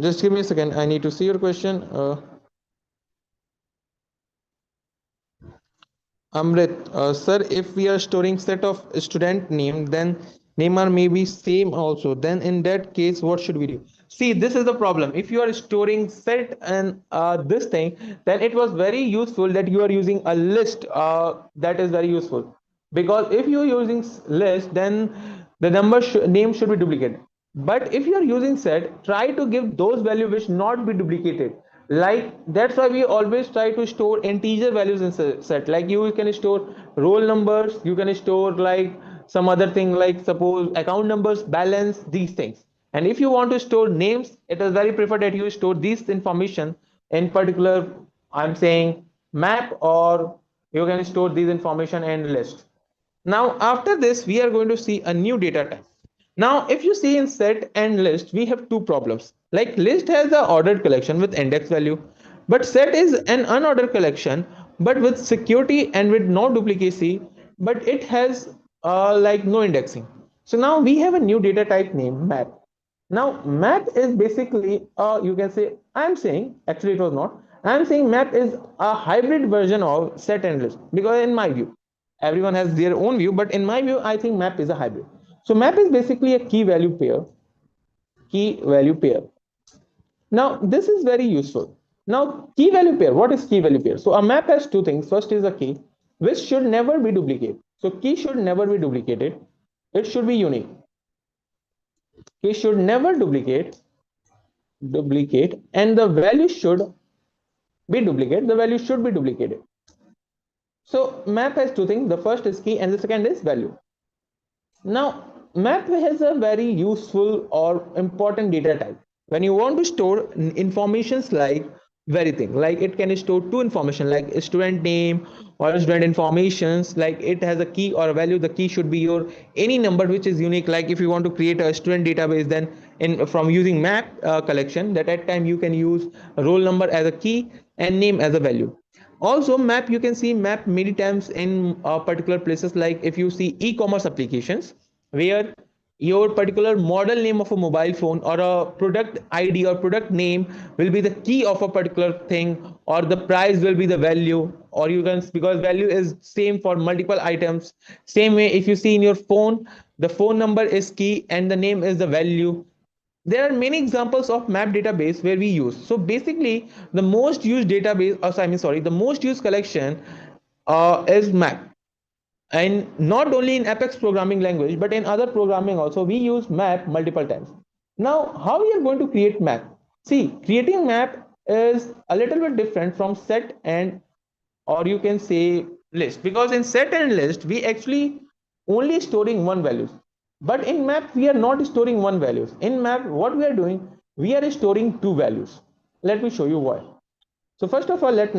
Just give me a second. I need to see your question. Amrit, sir, if we are storing set of student name, then name are maybe same also. Then in that case, what should we do? See, this is the problem. If you are storing set and this thing, then it was very useful that you are using a list. That is very useful because if you are using list, then the name should be duplicated. But if you are using set, try to give those value which not be duplicated. Like that's why we always try to store integer values in set. Like you can store roll numbers, you can store like some other thing like suppose account numbers, balance, these things. And if you want to store names, it is very preferred that you store this information in particular, I'm saying map, or you can store these information in list. Now after this we are going to see a new data type. Now if you see in set and list, we have two problems. Like list has the ordered collection with index value, but set is an unordered collection but with security and with no duplicacy, but it has like no indexing. So now we have a new data type named map. Now map is basically you can say, I'm saying actually it was not, I'm saying map is a hybrid version of set and list, because in my view, everyone has their own view, but in my view I think map is a hybrid. So map is basically a key value pair. Now this is very useful. Now key value pair, what is key value pair? So a map has two things. First is a key which should never be duplicated. So key should never be duplicated, it should be unique. Key should never duplicate, and the value should be duplicated, the value should be duplicated. So map has two things. The first is key and the second is value. Now, map has a very useful or important data type. When you want to store informations like very thing, like it can store two information like a student name or student informations, like it has a key or a value. The key should be your any number which is unique. Like if you want to create a student database, then in from using map collection, that at time you can use roll number as a key and name as a value. Also map, you can see map many times in particular places, like if you see e-commerce applications where your particular model name of a mobile phone or a product id or product name will be the key of a particular thing, or the price will be the value, or you can, because value is same for multiple items. Same way if you see in your phone, the phone number is key and the name is the value. There are many examples of map database where we use. So basically the most used database, the most used collection is map. And not only in Apex programming language, but in other programming also we use map multiple times. Now how we are going to create map? See, creating map is a little bit different from set and, or you can say list, because in set and list we actually only storing one values, but in map we are not storing one values. In map what we are doing, we are storing two values. Let me show you why. So first of all, let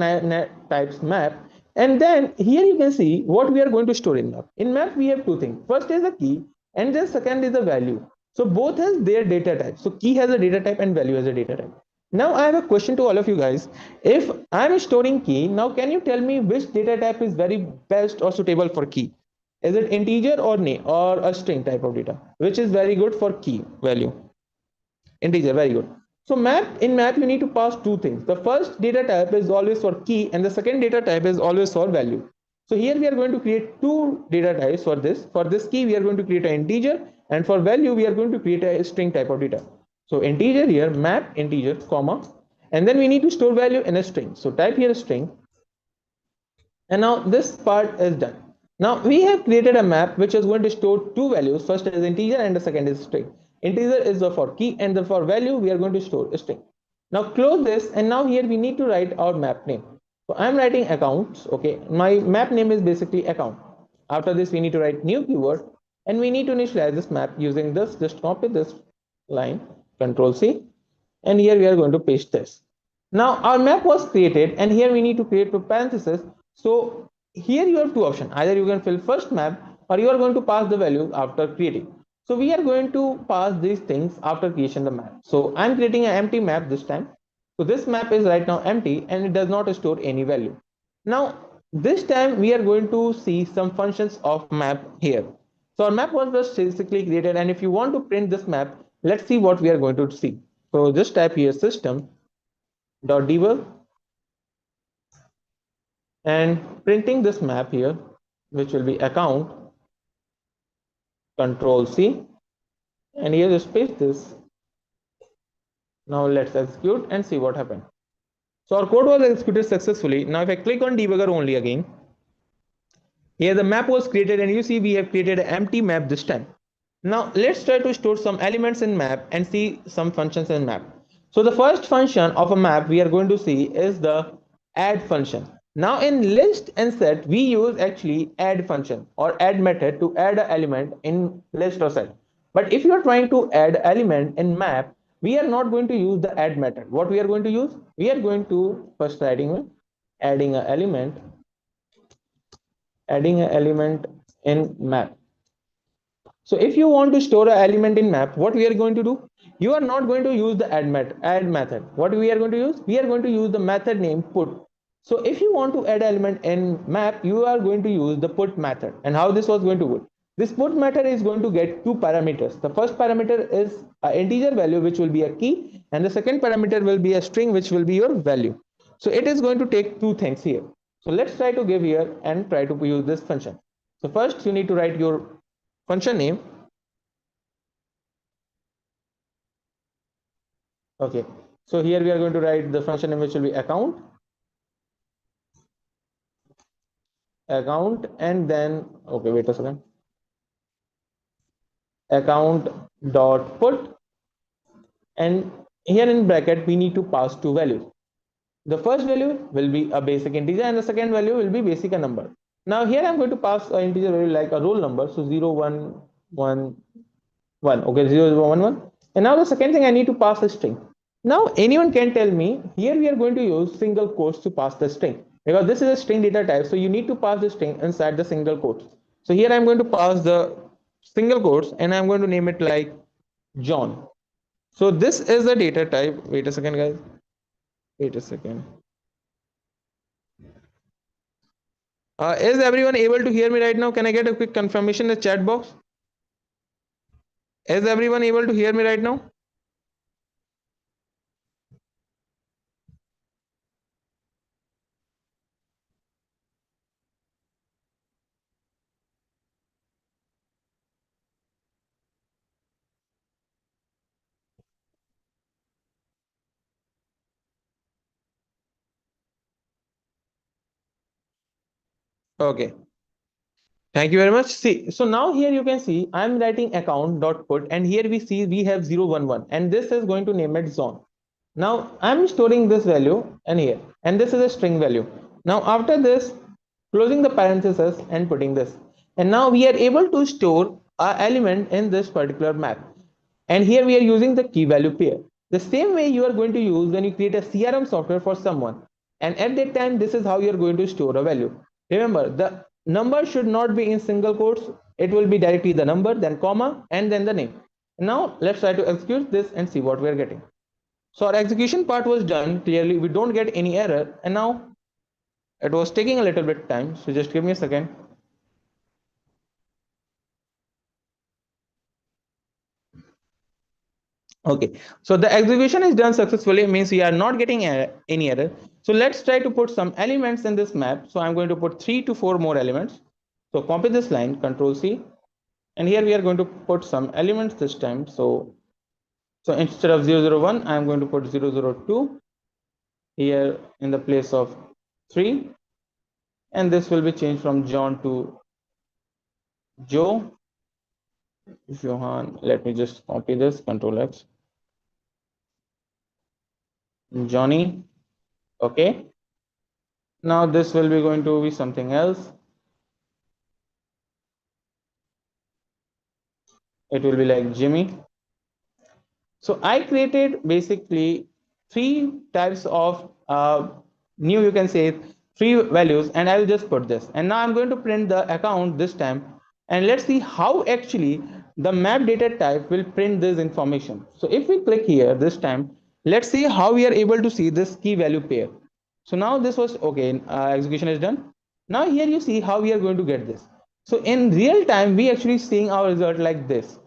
types map, and then here you can see what we are going to store in map. In map we have two things. First is a key and then second is a value. So both has their data type. So key has a data type and value has a data type. Now I have a question to all of you guys. If I'm storing key, now can you tell me which data type is very best or suitable for key? Is it integer or name or a string type of data? Which is very good for key value? Integer, very good. So in map you need to pass two things. The first data type is always for key and the second data type is always for value. So here we are going to create two data types for this. For this key we are going to create an integer, and for value we are going to create a string type of data. So integer here, map integer comma, and then we need to store value in a string. So type here a string, and now this part is done. Now we have created a map which is going to store two values. First is integer and the second is string. Integer is for key and the for value we are going to store a string. Now close this, and now here we need to write our map name. So I'm writing accounts. Okay, my map name is basically account. After this we need to write new keyword and we need to initialize this map using this. Just copy this line Control C, and here we are going to paste this. Now our map was created, and here we need to create two parentheses. So here you have two options: either you can fill first map, or you are going to pass the value after creating. So we are going to pass these things after creation the map. So I'm creating an empty map this time. So this map is right now empty and it does not store any value. Now this time we are going to see some functions of map here. So our map was just basically created, and if you want to print this map, let's see what we are going to see. So just type here system dot debug and printing this map here, which will be account, control C, and here just paste this. Now let's execute and see what happened. So our code was executed successfully. Now if I click on debugger only again, here the map was created, and you see we have created an empty map this time. Now let's try to store some elements in map and see some functions in map. So the first function of a map we are going to see is the add function. Now in list and set we use actually add function or add method to add an element in list or set. But if you are trying to add element in map, we are not going to use the add method. What we are going to use? We are going to first adding an element in map. So if you want to store an element in map, what we are going to do? You are not going to use the add method. What we are going to use? We are going to use the method name put. So if you want to add element in map, you are going to use the put method. And how this was going to work? This put method is going to get two parameters. The first parameter is an integer value, which will be a key, and the second parameter will be a string, which will be your value. So it is going to take two things here. So let's try to give here and try to use this function. So first you need to write your function name. Okay, so here we are going to write the function name, which will be account, and then okay, wait a second, account dot put, and here in bracket we need to pass two values. The first value will be a basic integer, and the second value will be basic a number. Now here I'm going to pass an integer value like a roll number, so 0 1 1 1. Okay, 0 0 1 1. And now the second thing, I need to pass a string. Now anyone can tell me, here we are going to use single quotes to pass the string, because this is a string data type, so you need to pass the string inside the single quotes. So here I'm going to pass the single quotes, and I'm going to name it like John. So this is the data type. Wait a second, guys. Wait a second. Is everyone able to hear me right now? Can I get a quick confirmation in the chat box? Is everyone able to hear me right now? Okay. Thank you very much. See, so now here you can see I'm writing account dot put, and here we see we have 011, and this is going to name it zone. Now I'm storing this value and here, and this is a string value. Now after this, closing the parenthesis and putting this, and now we are able to store our element in this particular map. And here we are using the key value pair. The same way you are going to use when you create a CRM software for someone. And at that time, this is how you are going to store a value. Remember, the number should not be in single quotes. It will be directly the number, then comma, and then the name. Now let's try to execute this and see what we are getting. So our execution part was done. Clearly, we don't get any error. And now it was taking a little bit time. So just give me a second. Okay, so the execution is done successfully. It means we are not getting any error. So let's try to put some elements in this map. So I'm going to put 3 to 4 more elements. So copy this line, Control C, and here we are going to put some elements this time. So instead of 001, I'm going to put 002 here in the place of 3, and this will be changed from John to Joe, Johan. Let me just copy this, Control X, Johnny. Okay, now this will be going to be something else. It will be like Jimmy. So I created basically three types of new, you can say, three values, and I will just put this. And now I'm going to print the account this time, and let's see how actually the map data type will print this information. So if we click here this time, let's see how we are able to see this key value pair. So now this was okay, execution is done. Now here you see how we are going to get this. So in real time, we actually seeing our result like this.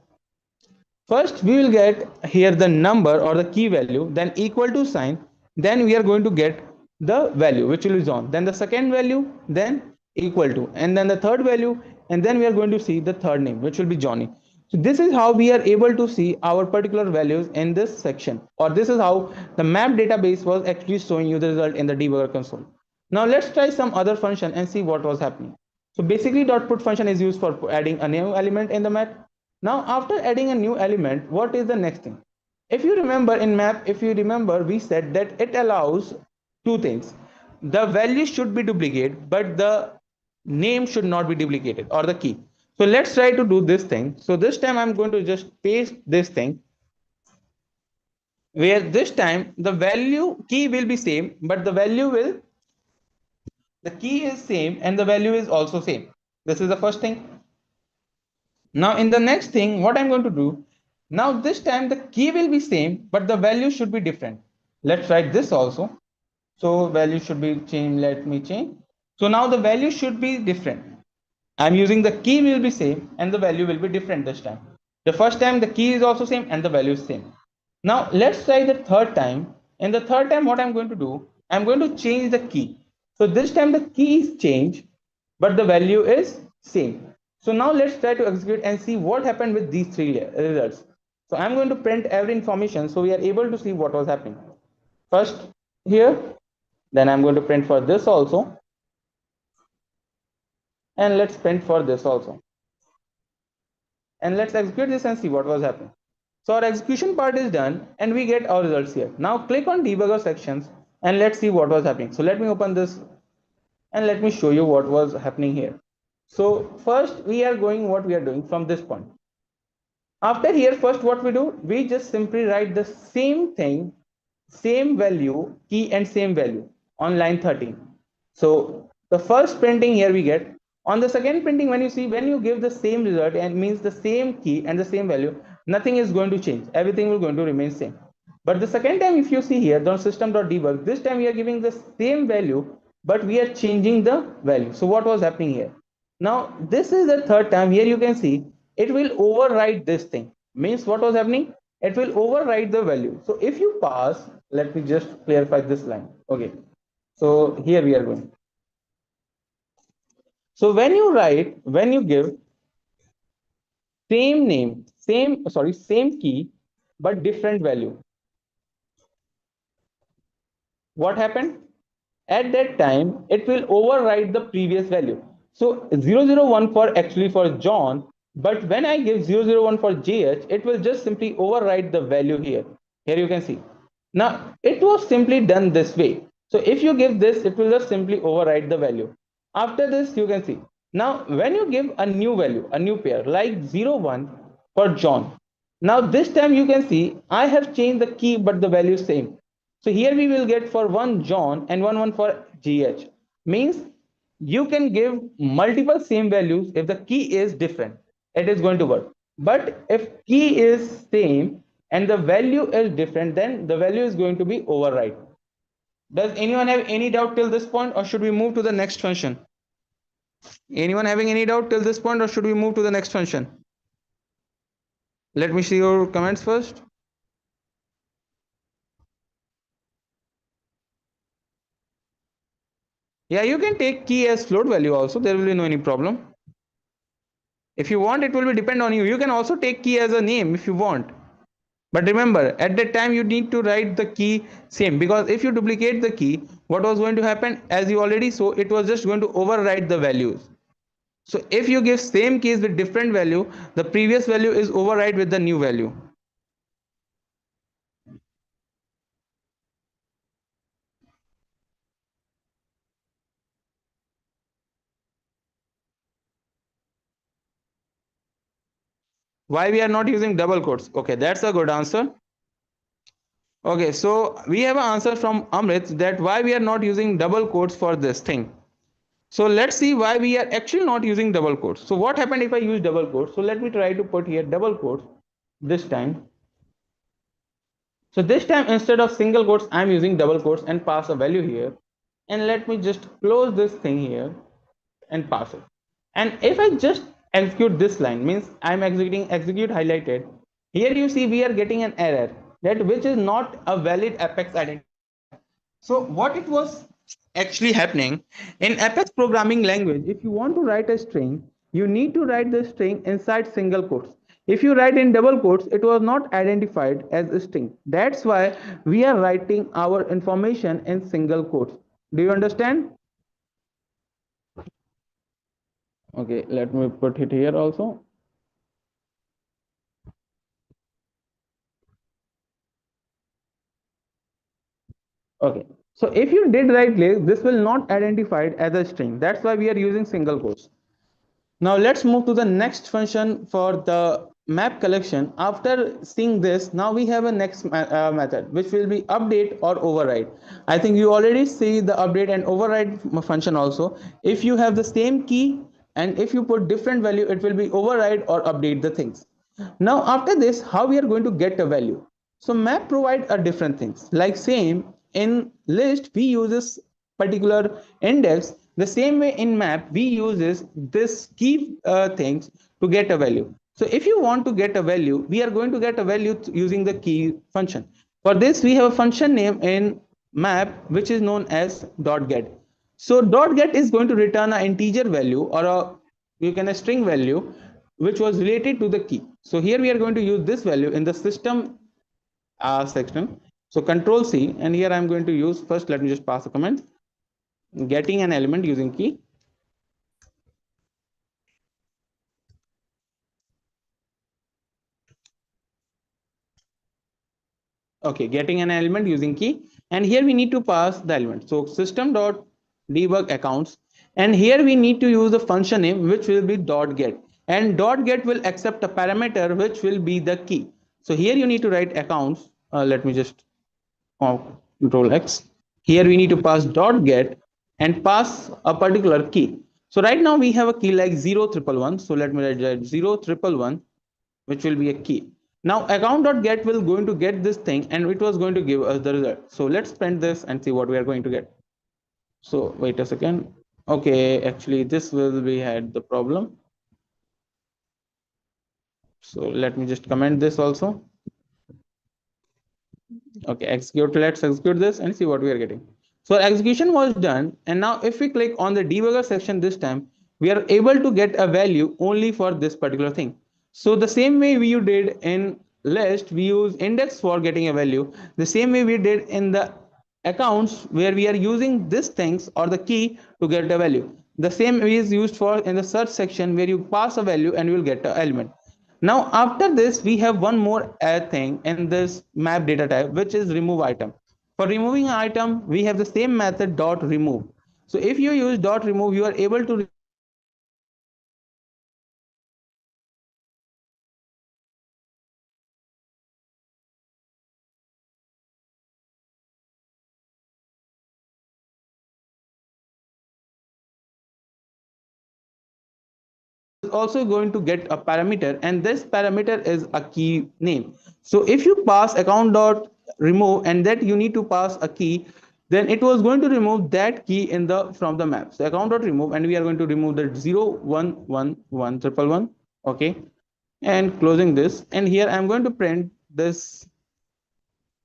First, we will get here the number or the key value, then equal to sign, then we are going to get the value which will be John, then the second value, then equal to, and then the third value, and then we are going to see the third name which will be Johnny. So this is how we are able to see our particular values in this section, or this is how the map database was actually showing you the result in the debugger console. Now let's try some other function and see what was happening. So basically dot put function is used for adding a new element in the map. Now, after adding a new element, what is the next thing? If you remember in map, if you remember, we said that it allows two things. The value should be duplicated, but the name should not be duplicated, or the key. So let's try to do this thing. So this time I'm going to just paste this thing, where this time the value key will be same, but the key is same and the value is also same. This is the first thing. Now in the next thing, what I'm going to do, now this time the key will be same, but the value should be different. Let's write this also. So value should be changed, let me change. So now the value should be different. I'm using the key will be same and the value will be different this time. The first time the key is also same and the value is same. Now let's try the third time. In the third time, what I'm going to do, I'm going to change the key. So this time the key is changed, but the value is same. So now let's try to execute and see what happened with these three results. So I'm going to print every information so we are able to see what was happening. First here, then I'm going to print for this also. And let's print for this also. And let's execute this and see what was happening. So our execution part is done and we get our results here. Now click on debugger sections and let's see what was happening. So let me open this and let me show you what was happening here. So first we are going what we are doing from this point. After here, first what we do, we just simply write the same thing, same value, key and same value on line 13. So the first printing here we get. On the second printing, when you see, when you give the same result and means the same key and the same value, nothing is going to change. Everything will going to remain same. But the second time, if you see here, the system.debug, this time we are giving the same value, but we are changing the value. So what was happening here? Now, this is the third time. Here you can see it will override this thing. Means what was happening? It will override the value. So if you pass, let me just clarify this line. Okay. So here we are going. So when you write, when you give same name, same key, but different value, what happened? At that time, it will override the previous value. So 001 for actually for John, but when I give 001 for JH, it will just simply override the value here. Here you can see. Now, it was simply done this way. So if you give this, it will just simply override the value. After this, you can see. Now, when you give a new value, a new pair like 01 for John, now this time you can see I have changed the key, but the value is same. So here we will get for one John and one for GH. Means you can give multiple same values if the key is different. It is going to work. But if key is same and the value is different, then the value is going to be override. Does anyone have any doubt till this point, or should we move to the next function? Anyone having any doubt till this point, or should we move to the next function? Let me see your comments first. Yeah, you can take key as float value also. There will be no any problem. If you want, it will be depend on you. You can also take key as a name if you want. But remember, at that time you need to write the key same, because if you duplicate the key, what was going to happen, as you already saw, it was just going to override the values. So if you give same keys with different value, the previous value is override with the new value. Why we are not using double quotes? Okay, that's a good answer. Okay, so we have an answer from Amrit that why we are not using double quotes for this thing. So let's see why we are actually not using double quotes. So what happened if I use double quotes? So let me try to put here double quotes this time. So this time instead of single quotes, I'm using double quotes and pass a value here. And let me just close this thing here and pass it. And if I just execute this line, means I'm executing execute highlighted. Here you see we are getting an error that which is not a valid apex identity. So what it was actually happening in Apex programming language, if you want to write a string, you need to write the string inside single quotes. If you write in double quotes, it was not identified as a string. That's why we are writing our information in single quotes. Do you understand? Okay, let me put it here also. Okay, so if you did write this will not identified as a string. That's why we are using single quotes. Now let's move to the next function for the map collection. After seeing this, now we have a next method which will be update or override. I think you already see the update and override function also. If you have the same key and if you put different value, it will be override or update the things. Now after this, how we are going to get a value? So map provide a different things like same in list we uses particular index. The same way in map we uses this key things to get a value. So if you want to get a value, we are going to get a value using the key function. For this we have a function name in map which is known as .get. So .get is going to return an integer value or a you can a string value which was related to the key. So here we are going to use this value in the system section. So control C, and here I'm going to use first, let me just pass a comment, getting an element using key. Okay, getting an element using key, and here we need to pass the element. So system dot debug accounts, and here we need to use the function name which will be .get, and .get will accept a parameter which will be the key. So here you need to write accounts. Let me just control X. Here we need to pass .get and pass a particular key. So right now we have a key like 0111. So let me write that 0111, which will be a key. Now account.get will going to get this thing and it was going to give us the result. So let's print this and see what we are going to get. So wait a second. Okay, actually this will be had the problem. So let me just comment this also. Okay, execute. Let's execute this and see what we are getting. So execution was done, and now if we click on the debugger section this time, we are able to get a value only for this particular thing. So the same way we did in list, we use index for getting a value. The same way we did in the accounts where we are using these things or the key to get a value. The same is used for in the search section where you pass a value and you will get an element. Now after this we have one more thing in this map data type which is remove item. For removing an item we have the same method dot remove. So if you use dot remove you are able to also going to get a parameter and this parameter is a key name. So if you pass account dot remove and that you need to pass a key, then it was going to remove that key in the from the map. So account dot remove and we are going to remove the 0111 okay, and closing this, and here I'm going to print this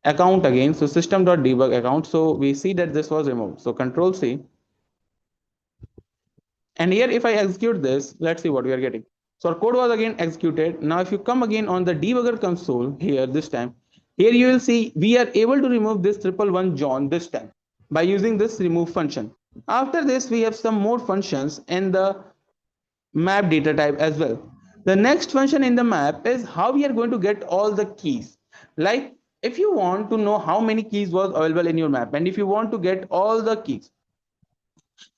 account again. So system dot debug account, so we see that this was removed. So control C, and here if I execute this, let's see what we are getting. So our code was again executed. Now if you come again on the debugger console here this time, here you will see we are able to remove this 111 John this time by using this remove function. After this we have some more functions in the map data type as well. The next function in the map is how we are going to get all the keys. Like if you want to know how many keys was available in your map and if you want to get all the keys,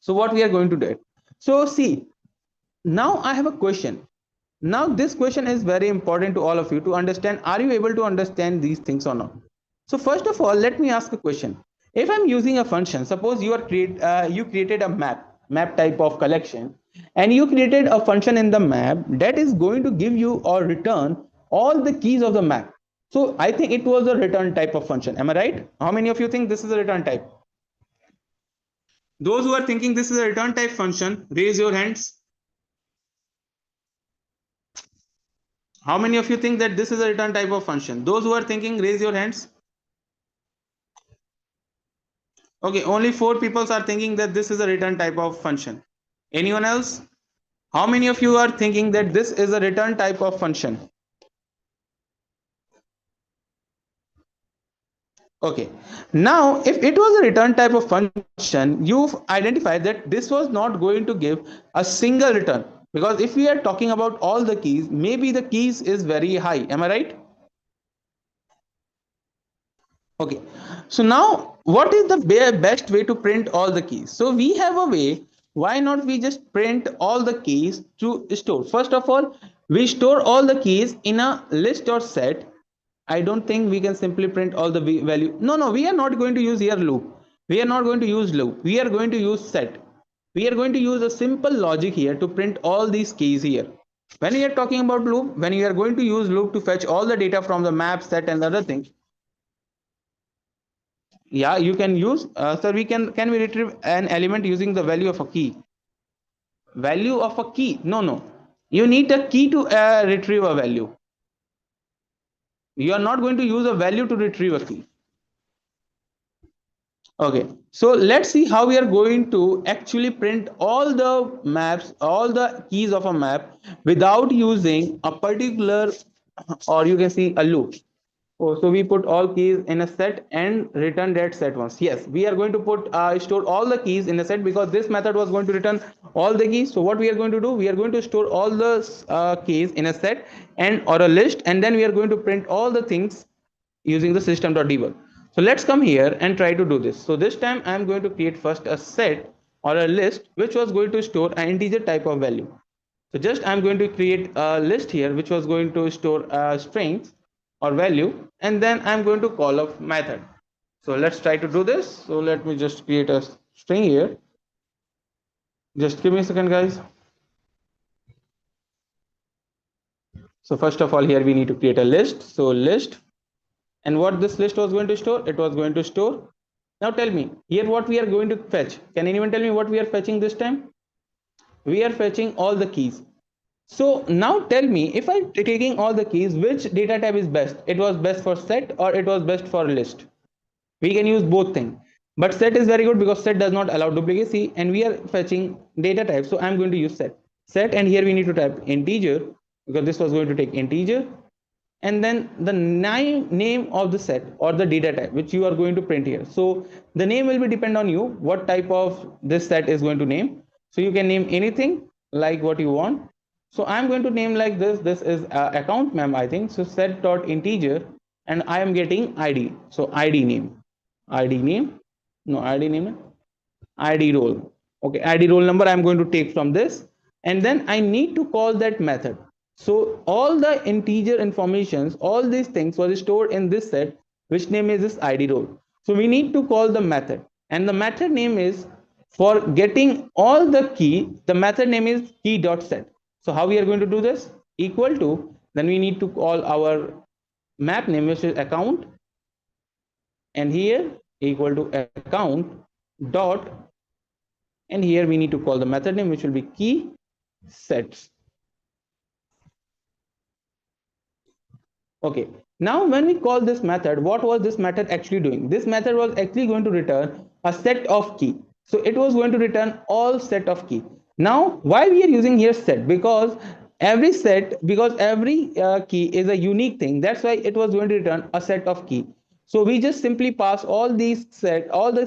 so what we are going to do. So see, now I have a question. Now this question is very important to all of you to understand. Are you able to understand these things or not? So first of all, let me ask a question. If I'm using a function, suppose you created a map type of collection, and you created a function in the map that is going to give you or return all the keys of the map. So I think it was a return type of function. Am I right? How many of you think this is a return type? Those who are thinking this is a return type function, raise your hands. How many of you think that this is a return type of function? Those who are thinking, raise your hands. Okay, only 4 people are thinking that this is a return type of function. Anyone else? How many of you are thinking that this is a return type of function? Okay, now if it was a return type of function, you've identified that this was not going to give a single return, because if we are talking about all the keys, maybe the keys is very high. Am I right? Okay, so now what is the best way to print all the keys? So we have a way. Why not we just print all the keys to store? First of all, we store all the keys in a list or set. I don't think we can simply print all the value. No, we are not going to use here loop. We are not going to use loop. We are going to use set. We are going to use a simple logic here to print all these keys here. When we are talking about loop, when you are going to use loop to fetch all the data from the map, set, and other things, yeah, you can use, sir, can we retrieve an element using the value of a key? Value of a key? No. You need a key to retrieve a value. You are not going to use a value to retrieve a key. Okay, so let's see how we are going to actually print all the maps, all the keys of a map without using a particular, or you can see a loop. Oh, so we put all keys in a set and return that set once. Yes, we are going to put store all the keys in a set, because this method was going to return all the keys. So what we are going to do, we are going to store all the keys in a set and or a list, and then we are going to print all the things using the system.debug. So let's come here and try to do this. So this time I am going to create first a set or a list which was going to store an integer type of value. So just I'm going to create a list here which was going to store strings or value, and then I'm going to call a method. So let's try to do this. So let me just create a string here. Just give me a second, guys. So first of all, here we need to create a list. So list, and what this list was going to store, it was going to store. Now tell me here what we are going to fetch. Can anyone tell me what we are fetching this time? We are fetching all the keys. So now tell me, if I'm taking all the keys, which data type is best? It was best for set or it was best for list? We can use both things, but set is very good because set does not allow duplicacy, and we are fetching data type. So I'm going to use set, and here we need to type integer, because this was going to take integer, and then the name of the set or the data type which you are going to print here. So the name will be depend on you what type of this set is going to name. So you can name anything like what you want. So I'm going to name like this is account mem, I think. So set dot integer, and I am getting id. So id name, id roll. Okay, id roll number I'm going to take from this, and then I need to call that method. So all the integer informations, all these things was stored in this set, which name is this id roll. So we need to call the method, and the method name is, for getting all the key, the method name is key dot set. So how we are going to do this? Equal to, then we need to call our map name, which is account, and here equal to account dot, and here we need to call the method name, which will be key sets. Okay, now when we call this method, what was this method actually doing? This method was actually going to return a set of key. So it was going to return all set of key. Now why we are using here set? Because every key is a unique thing. That's why it was going to return a set of key. So we just simply pass all this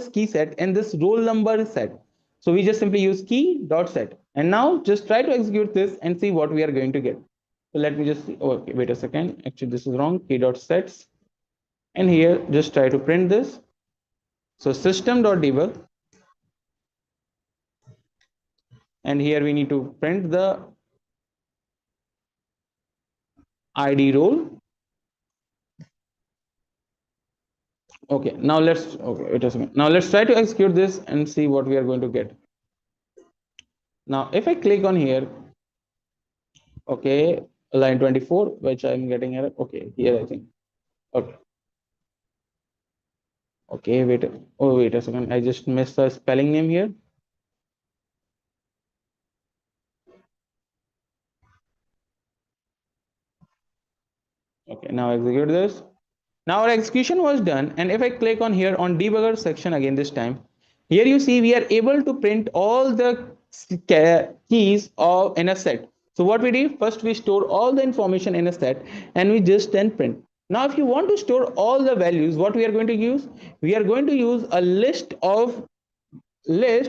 key set in this roll number set. So we just simply use key dot set, and now just try to execute this and see what we are going to get. So let me just see. Oh, okay, wait a second. Actually, this is wrong. Key dot sets, and here just try to print this. So system.debug, and here we need to print the id roll, Okay, now wait a second. Now let's try to execute this and see what we are going to get. Now, if I click on here, okay, line 24, which I'm getting here. Okay, here I think. Okay. Okay, wait. Oh, wait a second. I just missed the spelling name here. Okay, now execute this. Now our execution was done, and if I click on here on debugger section again this time, here you see we are able to print all the keys of in a set. So what we do, first we store all the information in a set and we just then print. Now if you want to store all the values, what we are going to use? We are going to use a list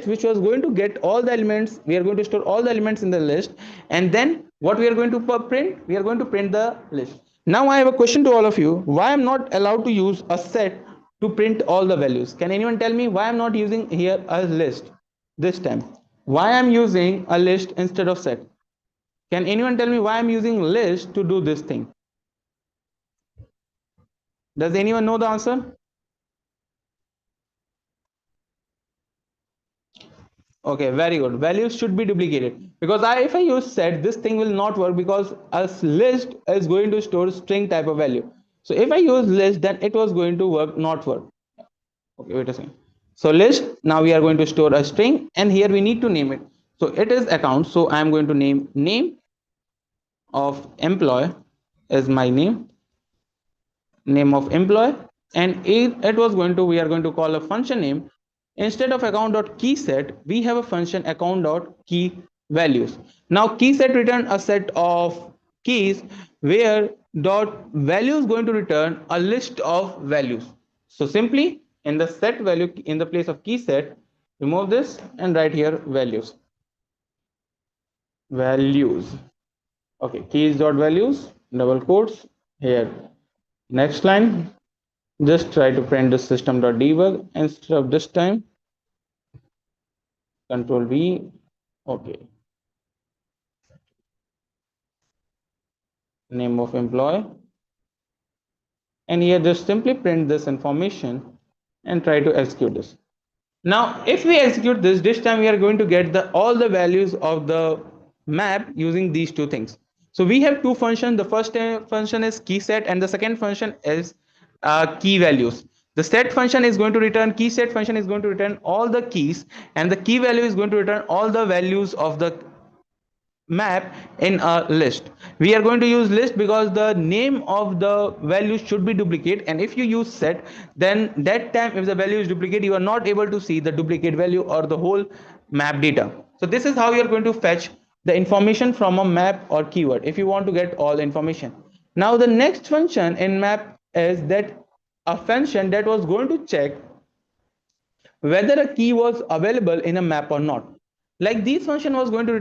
which was going to get all the elements. We are going to store all the elements in the list, and then what we are going to print? We are going to print the list. Now I have a question to all of you. Why I'm not allowed to use a set to print all the values? Can anyone tell me why I'm not using here a list this time? Why I'm using a list instead of set? Can anyone tell me why I'm using list to do this thing? Does anyone know the answer? Okay, very good. Values should be duplicated because if I use set, this thing will not work because a list is going to store string type of value. So if I use list, then it was going to not work. Okay, wait a second. So list, now we are going to store a string, and here we need to name it. So it is account. So I am going to name of employee is my name of employee, and it was going to, we are going to call a function name. Instead of account.keyset, we have a function account.keyValues. Now keyset return a set of keys where dot value is going to return a list of values. So simply in the set value, in the place of keyset, remove this and write here values. Okay, keys dot values, double quotes here. Next line, just try to print the system.debug instead of this time. Control V. Okay. Name of employee. And here just simply print this information and try to execute this. Now, if we execute this time we are going to get all the values of the map using these two things. So we have two functions. The first function is key set, and the second function is key values. The set function is going to return, key set function is going to return all the keys, and the key value is going to return all the values of the map in a list. We are going to use list because the name of the value should be duplicate, and if you use set, then that time if the value is duplicate, you are not able to see the duplicate value or the whole map data. So this is how you are going to fetch the information from a map or keyword if you want to get all information. Now the next function in map is that a function that was going to check whether a key was available in a map or not. Like this function was going to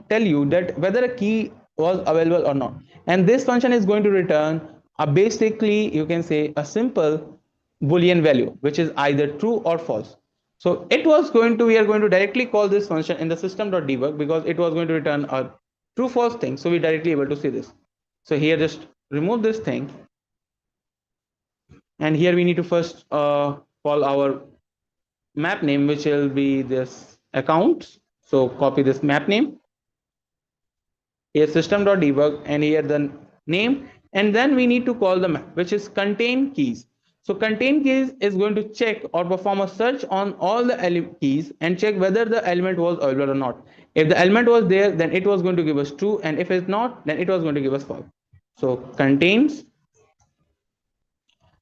tell you that whether a key was available or not, and this function is going to return a basically, you can say, a simple boolean value which is either true or false. So it was going to, we are going to directly call this function in the system.debug because it was going to return a true false thing, so we directly able to see this. So here just remove this thing, and here we need to first call our map name, which will be this account. So copy this map name, here system.debug, and here the name, and then we need to call the map which is contain keys. So contain keys is going to check or perform a search on all the keys and check whether the element was available or not. If the element was there, then it was going to give us true, and if it's not, then it was going to give us false. So contains.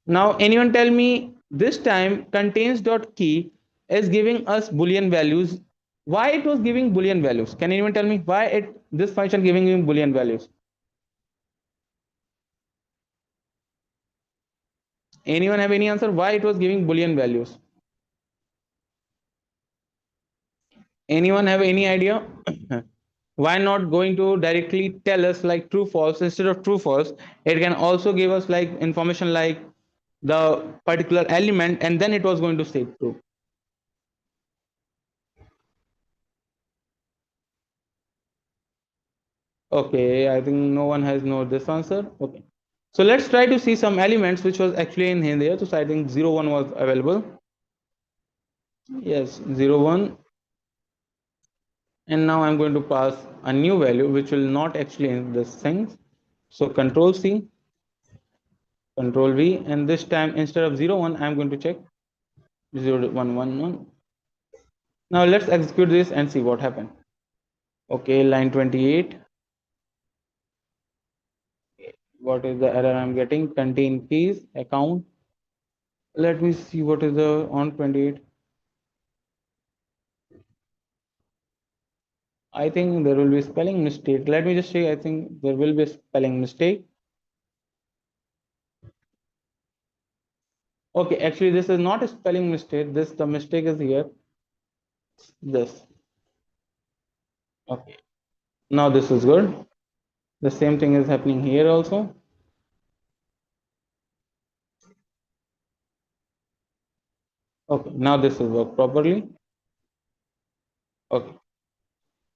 Now anyone tell me this time contains.key is giving us boolean values. Why it was giving boolean values? Can anyone tell me why this function giving boolean values? Anyone have any answer why it was giving boolean values? Anyone have any idea? Why not going to directly tell us like true false? Instead of true false, it can also give us like information like the particular element, and then it was going to say true. Okay, I think no one has know this answer. Okay. So let's try to see some elements which was actually in here. So I think 0, 1 was available. Yes, 0, 1. And now I'm going to pass a new value which will not actually in this thing. So Control C, Control V, and this time instead of 0, 1, I'm going to check 0, 1, 1, 1. Now let's execute this and see what happened. Okay, line 28. What is the error I'm getting? Contain keys, account. Let me see what is the on 28. I think there will be spelling mistake. Let me just say, I think there will be a spelling mistake. Okay, actually this is not a spelling mistake. The mistake is here. This. Okay. Now this is good. The same thing is happening here also. Okay, now this will work properly. Okay.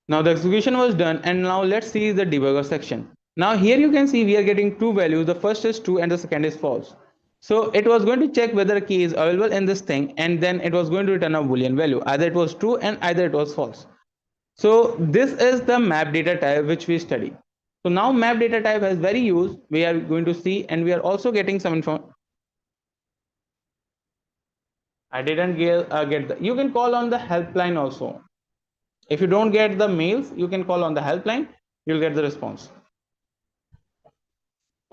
Now the execution was done, and now let's see the debugger section. Now here you can see we are getting two values. The first is true and the second is false. So it was going to check whether a key is available in this thing, and then it was going to return a Boolean value. Either it was true and either it was false. So this is the map data type which we study. So now map data type has very use. We are going to see, and we are also getting some information. I didn't get the. You can call on the helpline also. If you don't get the mails, you can call on the helpline. You'll get the response.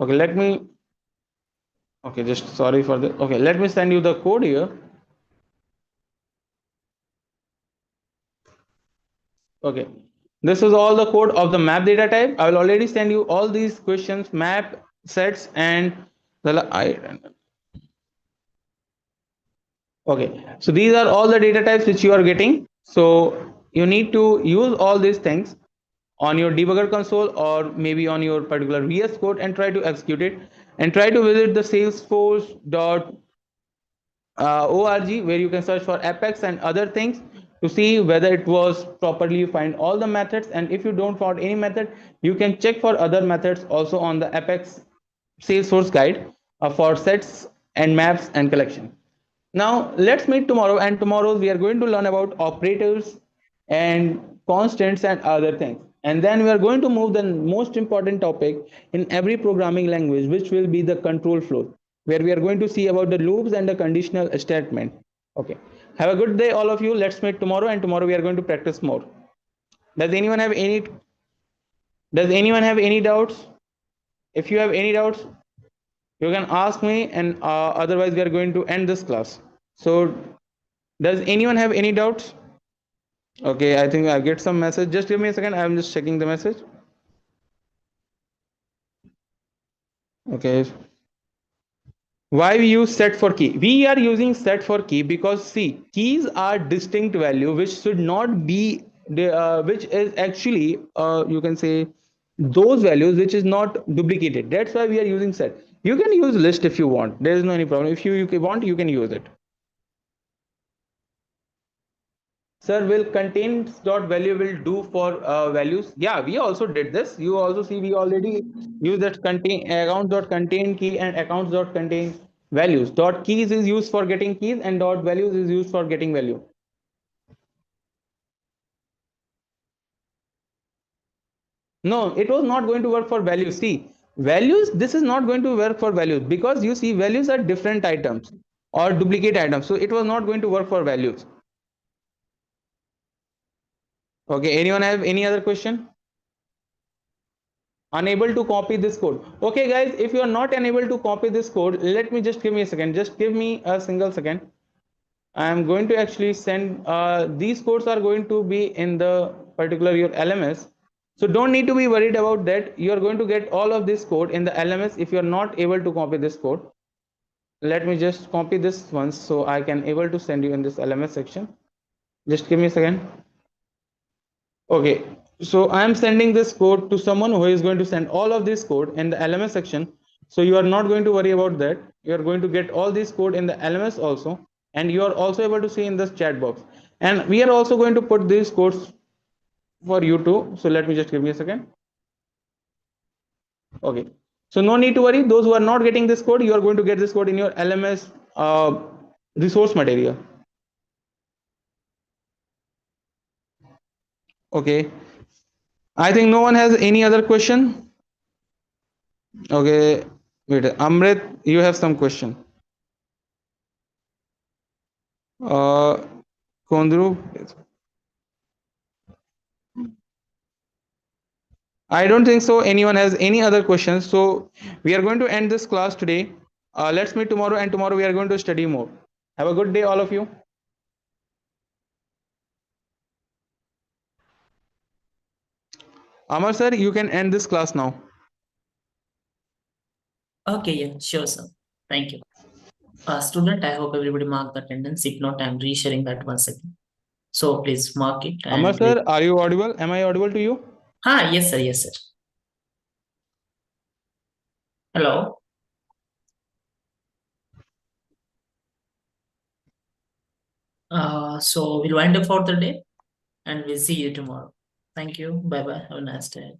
Okay, let me. Okay, just sorry for the. Okay, let me send you the code here. Okay, this is all the code of the map data type. I will already send you all these questions, map sets, and the. Okay, so these are all the data types which you are getting. So you need to use all these things on your debugger console or maybe on your particular VS Code and try to execute it, and try to visit the salesforce.org where you can search for Apex and other things to see whether it was properly. You find all the methods, and if you don't find any method, you can check for other methods also on the Apex Salesforce guide for sets and maps and collection. Now let's meet tomorrow, and tomorrow we are going to learn about operators and constants and other things, and then we are going to move the most important topic in every programming language, which will be the control flow, where we are going to see about the loops and the conditional statement. Okay, have a good day all of you. Let's meet tomorrow, and tomorrow we are going to practice more. Does anyone have any doubts? If you have any doubts, you can ask me, and otherwise we are going to end this class. So does anyone have any doubts? Okay, I think I get some message. Just give me a second, I'm just checking the message. Okay, why we use set for key? We are using set for key because see, keys are distinct value which should not be which is actually you can say those values which is not duplicated. That's why we are using set. You can use list if you want, there is no any problem. If you want, you can use it. Sir, will contains dot value will do for values? Yeah, we also did this. You also see we already use that contain account dot contain key and accounts dot contain values. Dot keys is used for getting keys and dot values is used for getting value. No, it was not going to work for values. See, values, this is not going to work for values because you see values are different items or duplicate items. So it was not going to work for values. Okay, anyone have any other question? Unable to copy this code. Okay guys, if you are not unable to copy this code, let me just give me a second. Just give me a single second. I am going to actually send these codes are going to be in the particular your LMS. So don't need to be worried about that. You are going to get all of this code in the LMS if you are not able to copy this code. Let me just copy this once so I can able to send you in this LMS section. Just give me a second. Okay, so I am sending this code to someone who is going to send all of this code in the LMS section. So you are not going to worry about that. You are going to get all this code in the LMS also, and you are also able to see in this chat box. And we are also going to put these codes for you too. So let me just give me a second. Okay, So no need to worry. Those who are not getting this code, you are going to get this code in your LMS resource material. Okay. I think no one has any other question. Okay. Wait, Amrit, you have some question. Kondru. I don't think so. Anyone has any other questions? So we are going to end this class today. Let's meet tomorrow, and tomorrow we are going to study more. Have a good day, all of you. Amar sir, you can end this class now. Okay, yeah, sure, sir. Thank you. Student, I hope everybody mark the attendance. If not, I'm resharing that once again. So please mark it. Amar And sir, are you audible? Am I audible to you? yes, sir. Yes, sir. Hello. So we'll wind up for the day, and we'll see you tomorrow. Thank you. Bye bye. Have a nice day.